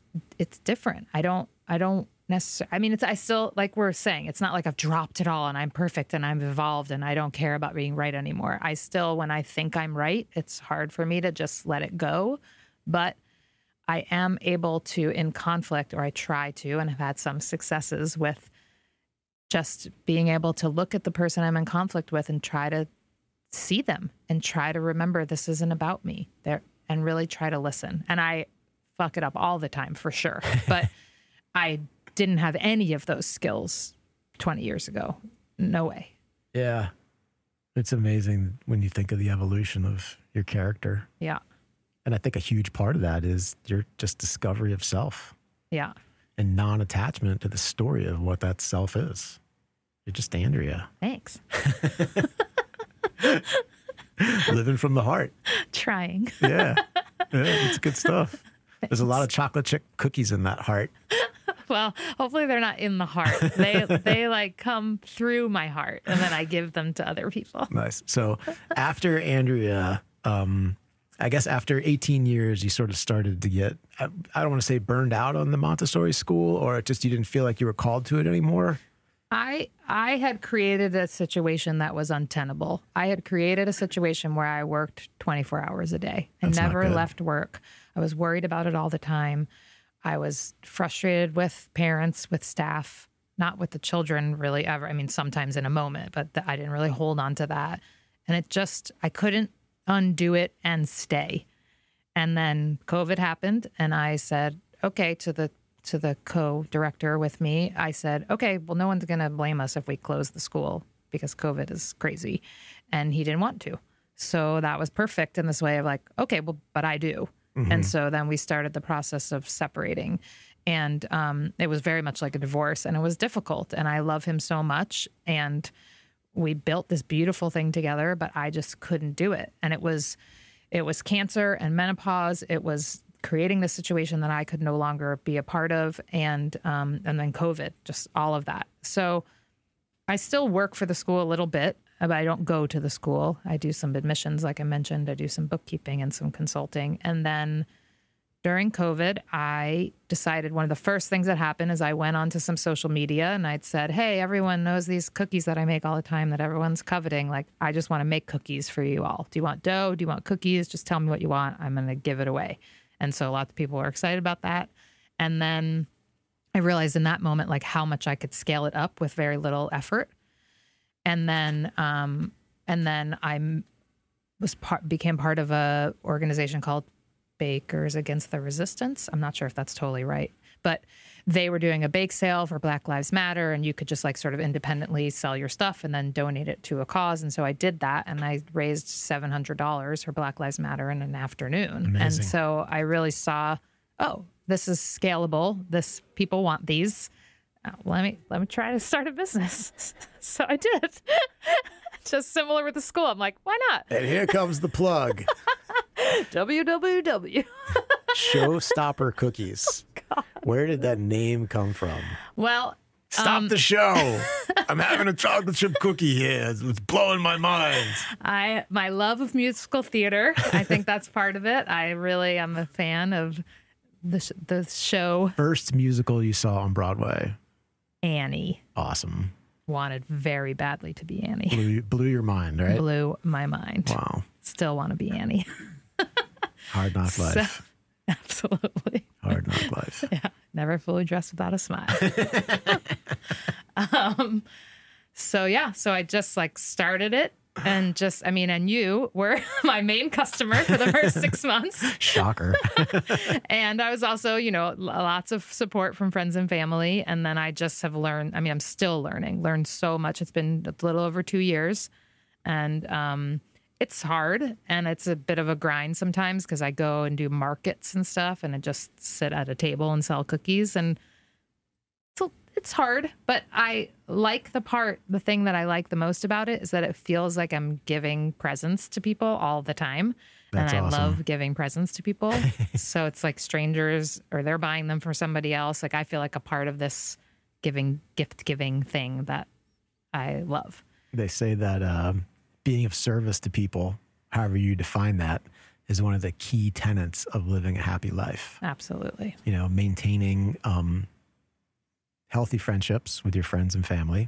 different. I don't necessarily, I mean, I still, like we're saying, it's not like I've dropped it all and I'm perfect and I'm evolved and I don't care about being right anymore. I still, when I think I'm right, it's hard for me to just let it go. But I am able to, in conflict, or I try to, and have had some successes with just being able to look at the person I'm in conflict with and try to see them and try to remember this isn't about me there, and really try to listen. And I fuck it up all the time for sure. But I didn't have any of those skills 20 years ago. No way. Yeah. It's amazing when you think of the evolution of your character. Yeah. And I think a huge part of that is your just discovery of self. Yeah. And non-attachment to the story of what that self is. You're just Andrea. Thanks. Living from the heart. Trying. Yeah. It's good stuff. Thanks. There's a lot of chocolate chip cookies in that heart. Well, hopefully they're not in the heart. They like come through my heart, and then I give them to other people. Nice. So after Andrea, I guess after 18 years, you sort of started to get, I don't want to say burned out on the Montessori school, or just you didn't feel like you were called to it anymore? I had created a situation that was untenable. I had created a situation where I worked 24 hours a day. I never left work. I was worried about it all the time. I was frustrated with parents, with staff, not with the children really ever. I mean, sometimes in a moment, but I didn't really hold on to that. And I couldn't undo it and stay. And then COVID happened, and I said, okay, to the co-director with me, I said, okay, well, no one's going to blame us if we close the school because COVID is crazy. And he didn't want to. So that was perfect in this way of like, okay, well, but I do. Mm-hmm. And so then we started the process of separating. And it was very much like a divorce, and it was difficult. And I love him so much. And we built this beautiful thing together, but I just couldn't do it. And it was cancer and menopause. It was creating the situation that I could no longer be a part of, and then COVID, just all of that. So I still work for the school a little bit, but I don't go to the school. I do some admissions, like I mentioned. I do some bookkeeping and some consulting. And then during COVID, I decided one of the first things that happened is I went onto some social media and I'd said, hey, everyone knows these cookies that I make all the time that everyone's coveting. Like, I just want to make cookies for you all. Do you want dough? Do you want cookies? Just tell me what you want. I'm going to give it away. And so lots of people were excited about that. And then I realized in that moment, like, how much I could scale it up with very little effort. And then I became part of a organization called Bakers Against the Resistance. I'm not sure if that's totally right, but they were doing a bake sale for Black Lives Matter, and you could just like sort of independently sell your stuff and then donate it to a cause. And so I did that, and I raised $700 for Black Lives Matter in an afternoon. Amazing. And so I really saw, oh, this is scalable. People want these. Let me try to start a business. So I did. Just similar with the school. I'm like, why not? And here comes the plug. www. Showstopper Cookies. Oh, where did that name come from? Well, Stop the show. I'm having a chocolate chip cookie here. It's blowing my mind. My love of musical theater, I think that's part of it. I really am a fan of the show. First musical you saw on Broadway? Annie. Awesome. Wanted very badly to be Annie. Blew your mind, right? Blew my mind. Wow. Still want to be Annie. Hard knock life. So, absolutely. Hard knock life. Yeah. Never fully dressed without a smile. So I just like started it and and you were my main customer for the first 6 months. Shocker. And I was also, lots of support from friends and family. And then I just have learned, I'm still learned so much. It's been a little over 2 years and, it's hard and it's a bit of a grind sometimes because I go and do markets and stuff and I just sit at a table and sell cookies and it's hard, but I like the thing that I like the most about it is that it feels like I'm giving presents to people all the time. That's and I awesome. love giving presents to people. So it's like strangers or they're buying them for somebody else. Like I feel like a part of this gift giving thing that I love. They say that being of service to people, however you define that, is one of the key tenets of living a happy life. Absolutely. Maintaining healthy friendships with your friends and family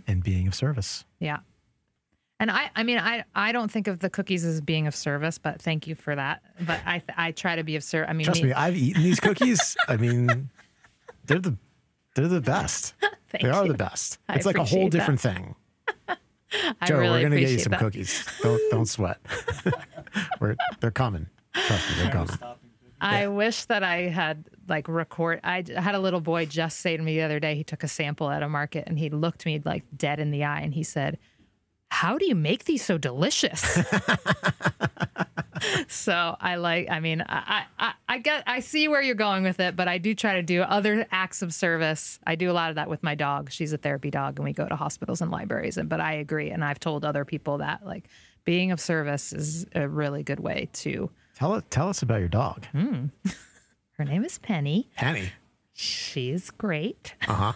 and being of service. Yeah. And I don't think of the cookies as being of service, but thank you for that. But I try to be of service. Trust me, I've eaten these cookies. They're the best. They are the best. It's like a whole different thing. Joe, we're going to get you some cookies. Don't sweat. They're coming. Trust me, they're coming. I wish that I had I had a little boy just say to me the other day, he took a sample at a market and he looked me like dead in the eye and he said, "How do you make these so delicious?" So I see where you're going with it, but I do try to do other acts of service. I do a lot of that with my dog. She's a therapy dog and we go to hospitals and libraries. But I agree. And I've told other people that being of service is a really good way to. Tell us about your dog. Her name is Penny. Penny. She's great. Uh-huh.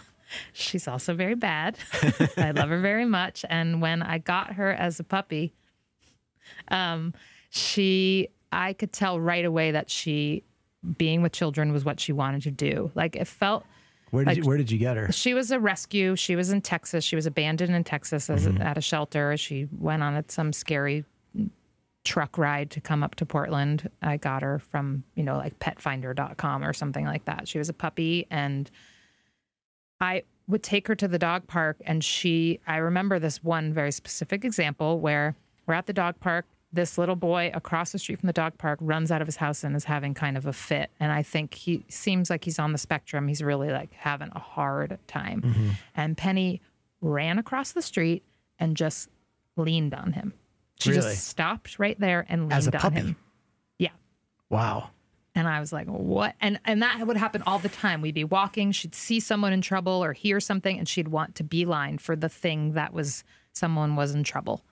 She's also very bad. I love her very much. And when I got her as a puppy, I could tell right away that being with children was what she wanted to do. It felt. Where did you get her? She was a rescue. She was in Texas. She was abandoned in Texas at a shelter. She went on some scary truck ride to come up to Portland. I got her from, petfinder.com or something like that. She was a puppy and I would take her to the dog park and I remember this one very specific example where we're at the dog park. This little boy across the street from the dog park runs out of his house and is having kind of a fit. And I think he seems like he's on the spectrum. He's really having a hard time. Mm-hmm. And Penny ran across the street and just leaned on him. She just stopped right there and leaned on him. Yeah. Wow. And I was like, what? And that would happen all the time. We'd be walking, she'd see someone in trouble or hear something, and she'd want to beeline for the thing that someone was in trouble.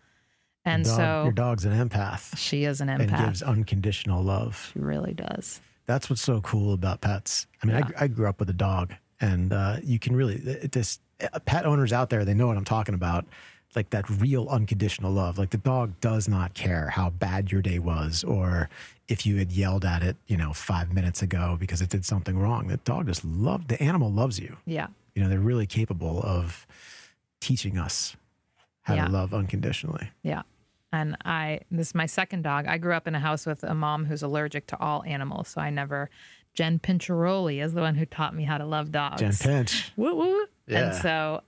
And your dog's an empath. She is an empath. And gives unconditional love. She really does. That's what's so cool about pets. I grew up with a dog, and you can really, pet owners out there, they know what I'm talking about. That real unconditional love. The dog does not care how bad your day was or if you had yelled at it, 5 minutes ago because it did something wrong. The dog the animal loves you. Yeah. They're really capable of teaching us how to love unconditionally. Yeah. And this is my second dog. I grew up in a house with a mom who's allergic to all animals. So Jen Pincharoli is the one who taught me how to love dogs. Jen Pinch. Woo woo. Yeah. And so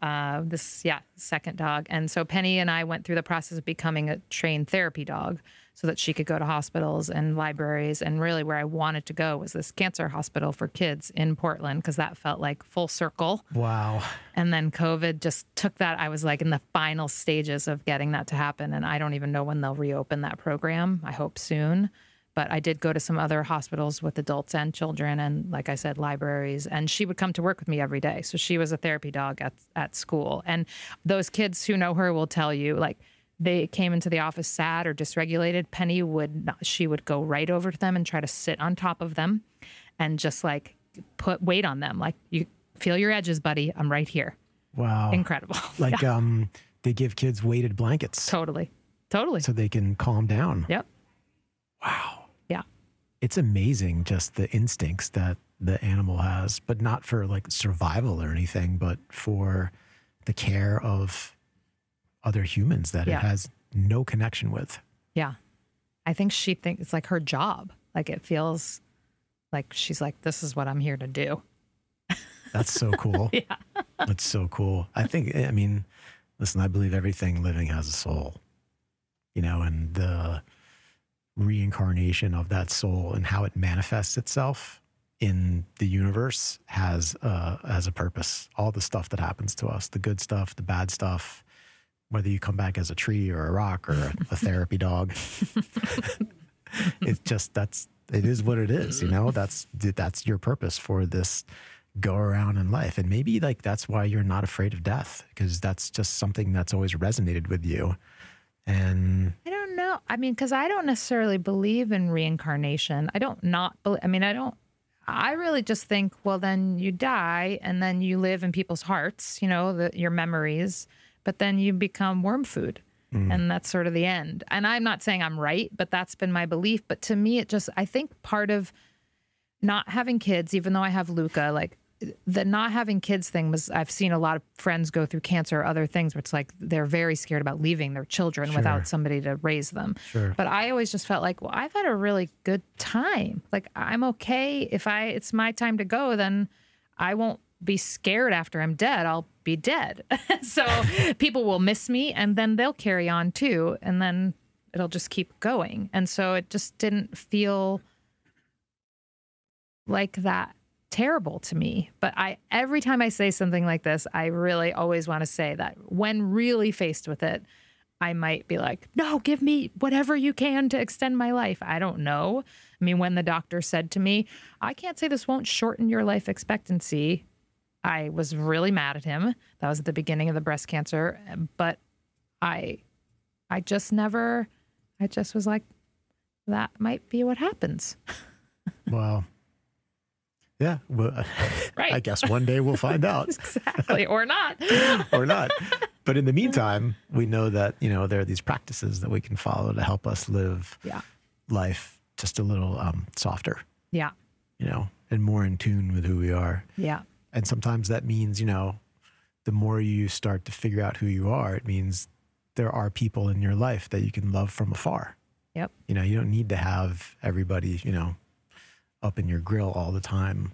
second dog. And so Penny and I went through the process of becoming a trained therapy dog so that she could go to hospitals and libraries. And really where I wanted to go was this cancer hospital for kids in Portland because that felt like full circle. Wow. And then COVID just took that. I was in the final stages of getting that to happen. And I don't even know when they'll reopen that program. I hope soon. But I did go to some other hospitals with adults and children and, like I said, libraries. And she would come to work with me every day. So she was a therapy dog at school. And those kids who know her will tell you, they came into the office sad or dysregulated. Penny she would go right over to them and try to sit on top of them and just put weight on them. feel your edges, buddy. I'm right here. Wow. Incredible. Like, Yeah. they give kids weighted blankets. Totally. So they can calm down. Yep. Wow. Yeah. It's amazing just the instincts that the animal has, but not for like survival or anything, but for the care of other humans that it has no connection with. Yeah. I think she thinks it's like her job. Like it feels like she's like, this is what I'm here to do. That's so cool. Yeah. That's so cool. I mean, listen, I believe everything living has a soul, and the reincarnation of that soul and how it manifests itself in the universe has a purpose. All the stuff that happens to us, the good stuff, the bad stuff, whether you come back as a tree or a rock or a therapy dog, it's just, it is what it is, that's your purpose for this go around in life. And maybe like, that's why you're not afraid of death, because that's just something that's always resonated with you. And I don't know. I mean, because I don't necessarily believe in reincarnation. I don't not believe, I really just think, well, then you die and then you live in people's hearts, your memories, but then you become worm food. And that's sort of the end. And I'm not saying I'm right, but that's been my belief. But to me, I think part of not having kids, even though I have Luca, like the not having kids thing was, I've seen a lot of friends go through cancer or other things where it's like they're very scared about leaving their children without somebody to raise them. Sure. But I always just felt like, well, I've had a really good time. Like I'm okay. If it's my time to go, then I won't be scared after I'm dead. I'll be dead. So people will miss me and then they'll carry on too. And then it'll just keep going. And so it just didn't feel like that terrible to me. But every time I say something like this, I really always want to say that when really faced with it, I might be like, no, give me whatever you can to extend my life. I don't know. I mean, when the doctor said to me, I can't say this won't shorten your life expectancy, I was really mad at him. That was at the beginning of the breast cancer. But I just was like, that might be what happens. wow. Yeah. Well, Right. I guess one day we'll find out. Exactly. Or not. Or not. But in the meantime, we know that, there are these practices that we can follow to help us live life just a little softer. Yeah. And more in tune with who we are. Yeah. And sometimes that means, the more you start to figure out who you are, it means there are people in your life that you can love from afar. Yep. You don't need to have everybody, up in your grill all the time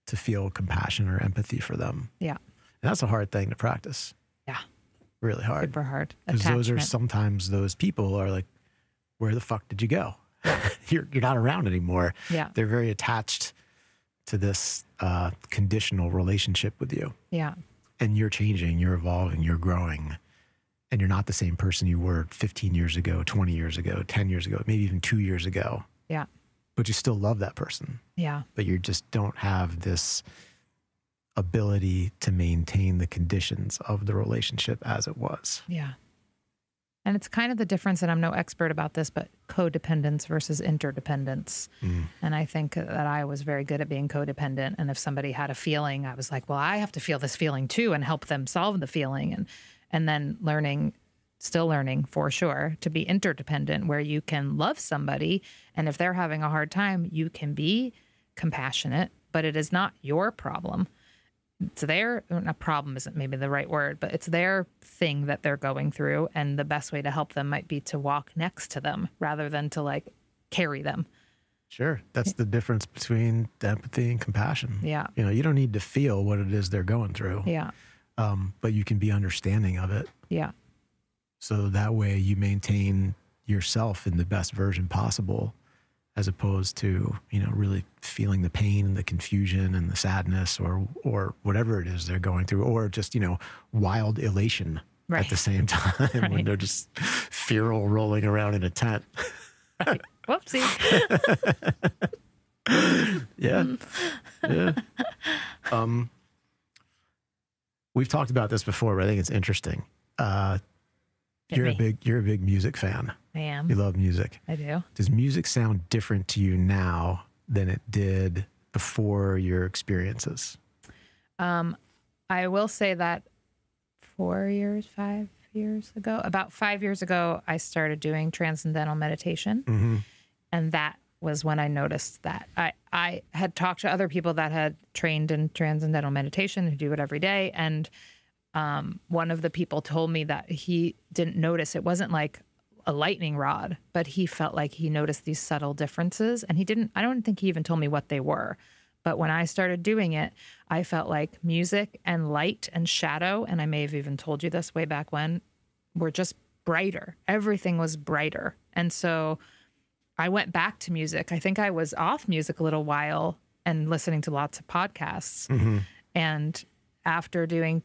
to feel compassion or empathy for them. Yeah. And that's a hard thing to practice. Yeah. Really hard. Super hard. Because those people are like, where the fuck did you go? You're not around anymore. Yeah. They're very attached to this conditional relationship with you. Yeah. And you're changing, you're evolving, you're growing. And you're not the same person you were 15 years ago, 20 years ago, 10 years ago, maybe even 2 years ago. Yeah. But you still love that person. Yeah. But you just don't have this ability to maintain the conditions of the relationship as it was. Yeah. And it's kind of the difference, and I'm no expert about this, but codependence versus interdependence. And I think that I was very good at being codependent. And if somebody had a feeling, I was like, well, I have to feel this feeling too and help them solve the feeling. And then still learning for sure, to be interdependent, where you can love somebody. And if they're having a hard time, you can be compassionate, but it is not your problem. It's a problem isn't maybe the right word, but it's their thing that they're going through. And the best way to help them might be to walk next to them rather than to like carry them. Sure. That's the difference between empathy and compassion. Yeah. You don't need to feel what it is they're going through. Yeah. But you can be understanding of it. Yeah. So that way you maintain yourself in the best version possible, as opposed to, really feeling the pain and the confusion and the sadness or whatever it is they're going through, or just, wild elation at the same time when they're just feral rolling around in a tent. Right. Whoopsie. Yeah. Yeah. We've talked about this before, but I think it's interesting. You're a big music fan. I am. You love music. I do. Does music sound different to you now than it did before your experiences? I will say that 5 years ago, about 5 years ago, I started doing transcendental meditation. Mm-hmm. And that was when I noticed that. I had talked to other people that had trained in transcendental meditation who do it every day. And one of the people told me that he didn't notice. It wasn't like a lightning rod, but he felt like he noticed these subtle differences. And I don't think he even told me what they were. But when I started doing it, I felt like music and light and shadow, and I may have even told you this way back when, were just brighter. Everything was brighter. And so I went back to music. I think I was off music a little while and listening to lots of podcasts. Mm-hmm. And after doing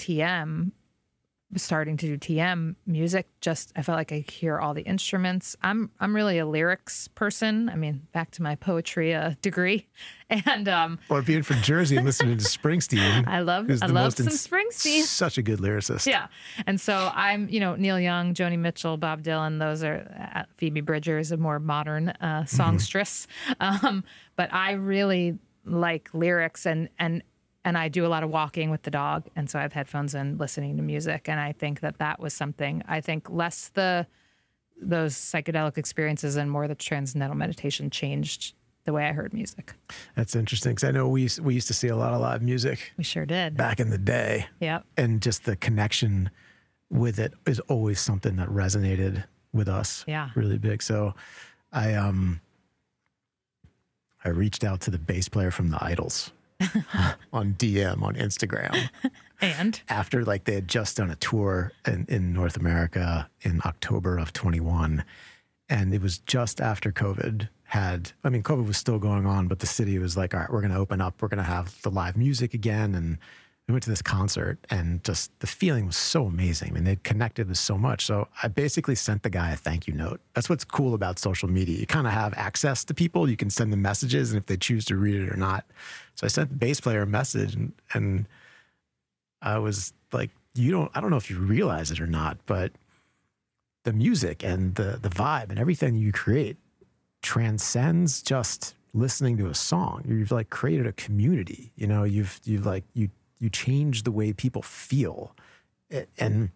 starting to do TM music, I felt like I hear all the instruments. I'm really a lyrics person. I mean, back to my poetry degree. And or being from Jersey and listening to Springsteen. I love some Springsteen. Such a good lyricist. Yeah. And so I'm, Neil Young, Joni Mitchell, Bob Dylan, those are Phoebe Bridgers, a more modern songstress. But I really like lyrics and I do a lot of walking with the dog. And so I have headphones in listening to music. And I think that was something, I think less those psychedelic experiences and more the transcendental meditation changed the way I heard music. That's interesting. Because I know we used to see a lot of live music. We sure did. Back in the day. Yep. And just the connection with it is always something that resonated with us. Yeah. Really big. So I reached out to the bass player from the Idols. on DM on Instagram. And after they had just done a tour in North America in October of 21. And it was just after COVID COVID was still going on, but the city was like, all right, we're going to open up. We're going to have the live music again. And we went to this concert and just the feeling was so amazing. I mean, they'd connected with so much. So I basically sent the guy a thank you note. That's what's cool about social media. You kind of have access to people. You can send them messages and if they choose to read it or not. So I sent the bass player a message and I was like, I don't know if you realize it or not, but the music and the vibe and everything you create transcends just listening to a song. You've created a community, you change the way people feel. And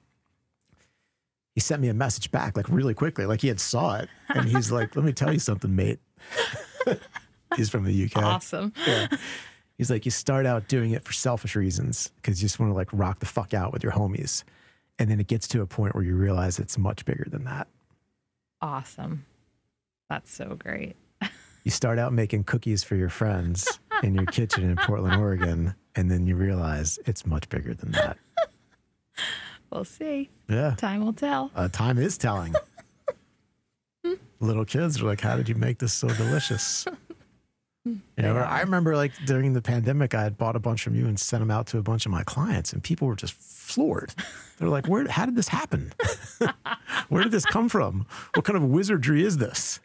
he sent me a message back really quickly, he had saw it. And he's like, let me tell you something, mate. He's from the UK. Awesome. Yeah. He's like, you start out doing it for selfish reasons because you just want to rock the fuck out with your homies. And then it gets to a point where you realize it's much bigger than that. Awesome. That's so great. You start out making cookies for your friends in your kitchen in Portland, Oregon, and then you realize it's much bigger than that. We'll see. Yeah. Time will tell. Time is telling. Little kids are like, how did you make this so delicious? I remember during the pandemic, I had bought a bunch from you and sent them out to a bunch of my clients and people were just floored. They're like, how did this happen? Where did this come from? What kind of wizardry is this?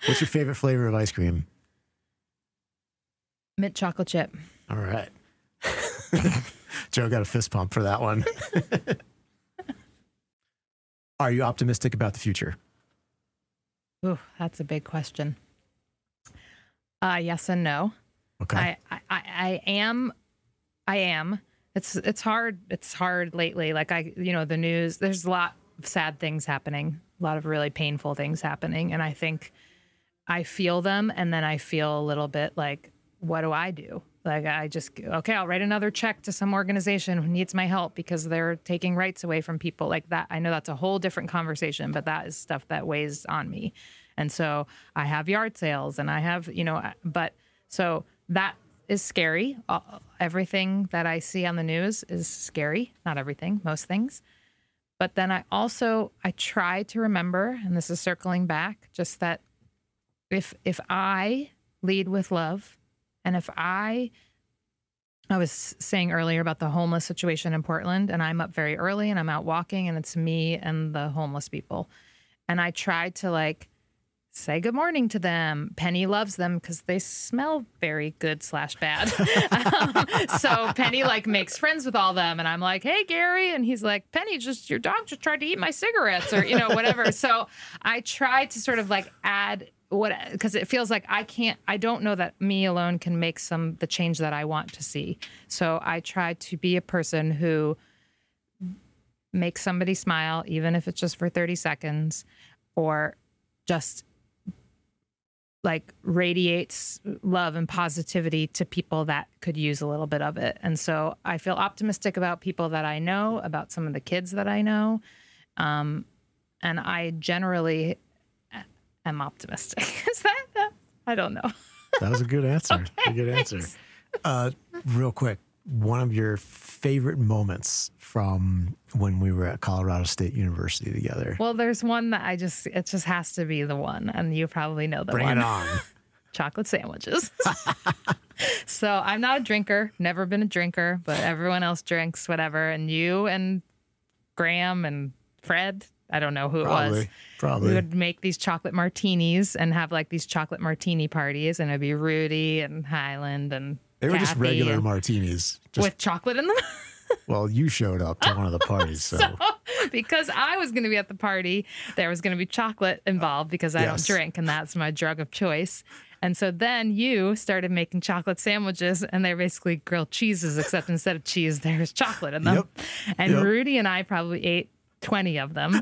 What's your favorite flavor of ice cream? Mint chocolate chip. All right. Joe got a fist pump for that one. Are you optimistic about the future? Ooh, that's a big question. Yes and no. Okay. I am. It's hard. It's hard lately. The news, there's a lot of sad things happening, a lot of really painful things happening. And I think I feel them. And then I feel a little bit like, what do I do? I'll write another check to some organization who needs my help because they're taking rights away from people like that. I know that's a whole different conversation, but that is stuff that weighs on me. And so I have yard sales and I have, so that is scary. Everything that I see on the news is scary. Not everything, most things. But then I try to remember, and this is circling back, just that if I lead with love, and if I was saying earlier about the homeless situation in Portland, and I'm up very early and I'm out walking and it's me and the homeless people. And I try to say good morning to them. Penny loves them because they smell very good / bad. So Penny makes friends with all them. And I'm like, hey, Gary. And he's like, Penny, your dog just tried to eat my cigarettes or, whatever. So I try to sort of add because it feels like I don't know that me alone can make the change that I want to see. So I try to be a person who makes somebody smile, even if it's just for 30 seconds, or just like radiates love and positivity to people that could use a little bit of it. And so I feel optimistic about people that I know, about some of the kids that I know. And I generally am optimistic. Is that? I don't know. That was a good answer. Okay, a good answer. Real quick, one of your favorite moments from when we were at Colorado State University together. Well, there's one that it just has to be the one, and you probably know the one. Bring it on. Chocolate sandwiches. So I'm not a drinker, never been a drinker, but everyone else drinks, whatever. And you and Graham and Fred, I don't know who it was. Probably. We would make these chocolate martinis and have like these chocolate martini parties, and it'd be Rudy and Highland and they were just Kathy regular martinis. with chocolate in them. Well, you showed up to one of the parties, so. Because I was going to be at the party, there was going to be chocolate involved because I don't drink, and that's my drug of choice. And so then you started making chocolate sandwiches, and they're basically grilled cheeses, except instead of cheese, there's chocolate in them. Yep. And Rudy and I probably ate 20 of them.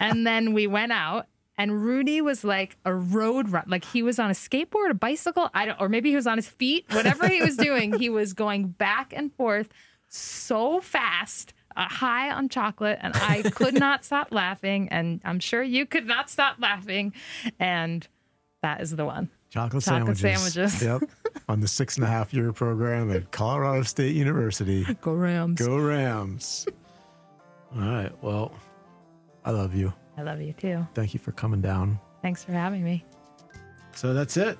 And then we went out, and Rudy was like a road run, like he was on a skateboard, a bicycle, or maybe he was on his feet. Whatever he was doing, he was going back and forth so fast, high on chocolate, and I could not stop laughing, and I'm sure you could not stop laughing, and that is the one. Chocolate sandwiches. Yep. On the 6.5-year program at Colorado State University. Go Rams. Go Rams. All right. Well, I love you. I love you too. Thank you for coming down. Thanks for having me. So that's it.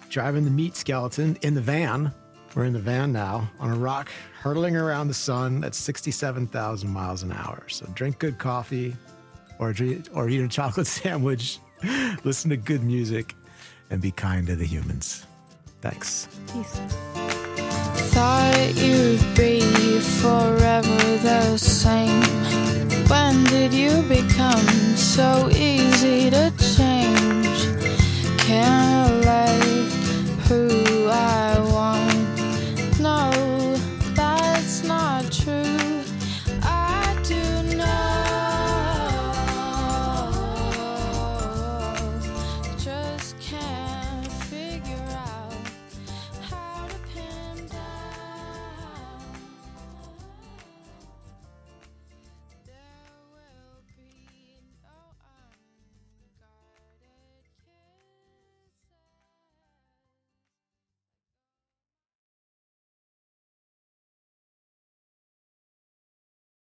Driving the meat skeleton in the van. We're in the van now on a rock, hurtling around the sun at 67,000 miles an hour. So drink good coffee or eat a chocolate sandwich, listen to good music, and be kind to the humans. Thanks. Peace. Thought you'd be forever the same. When did you become so easy to change? Can't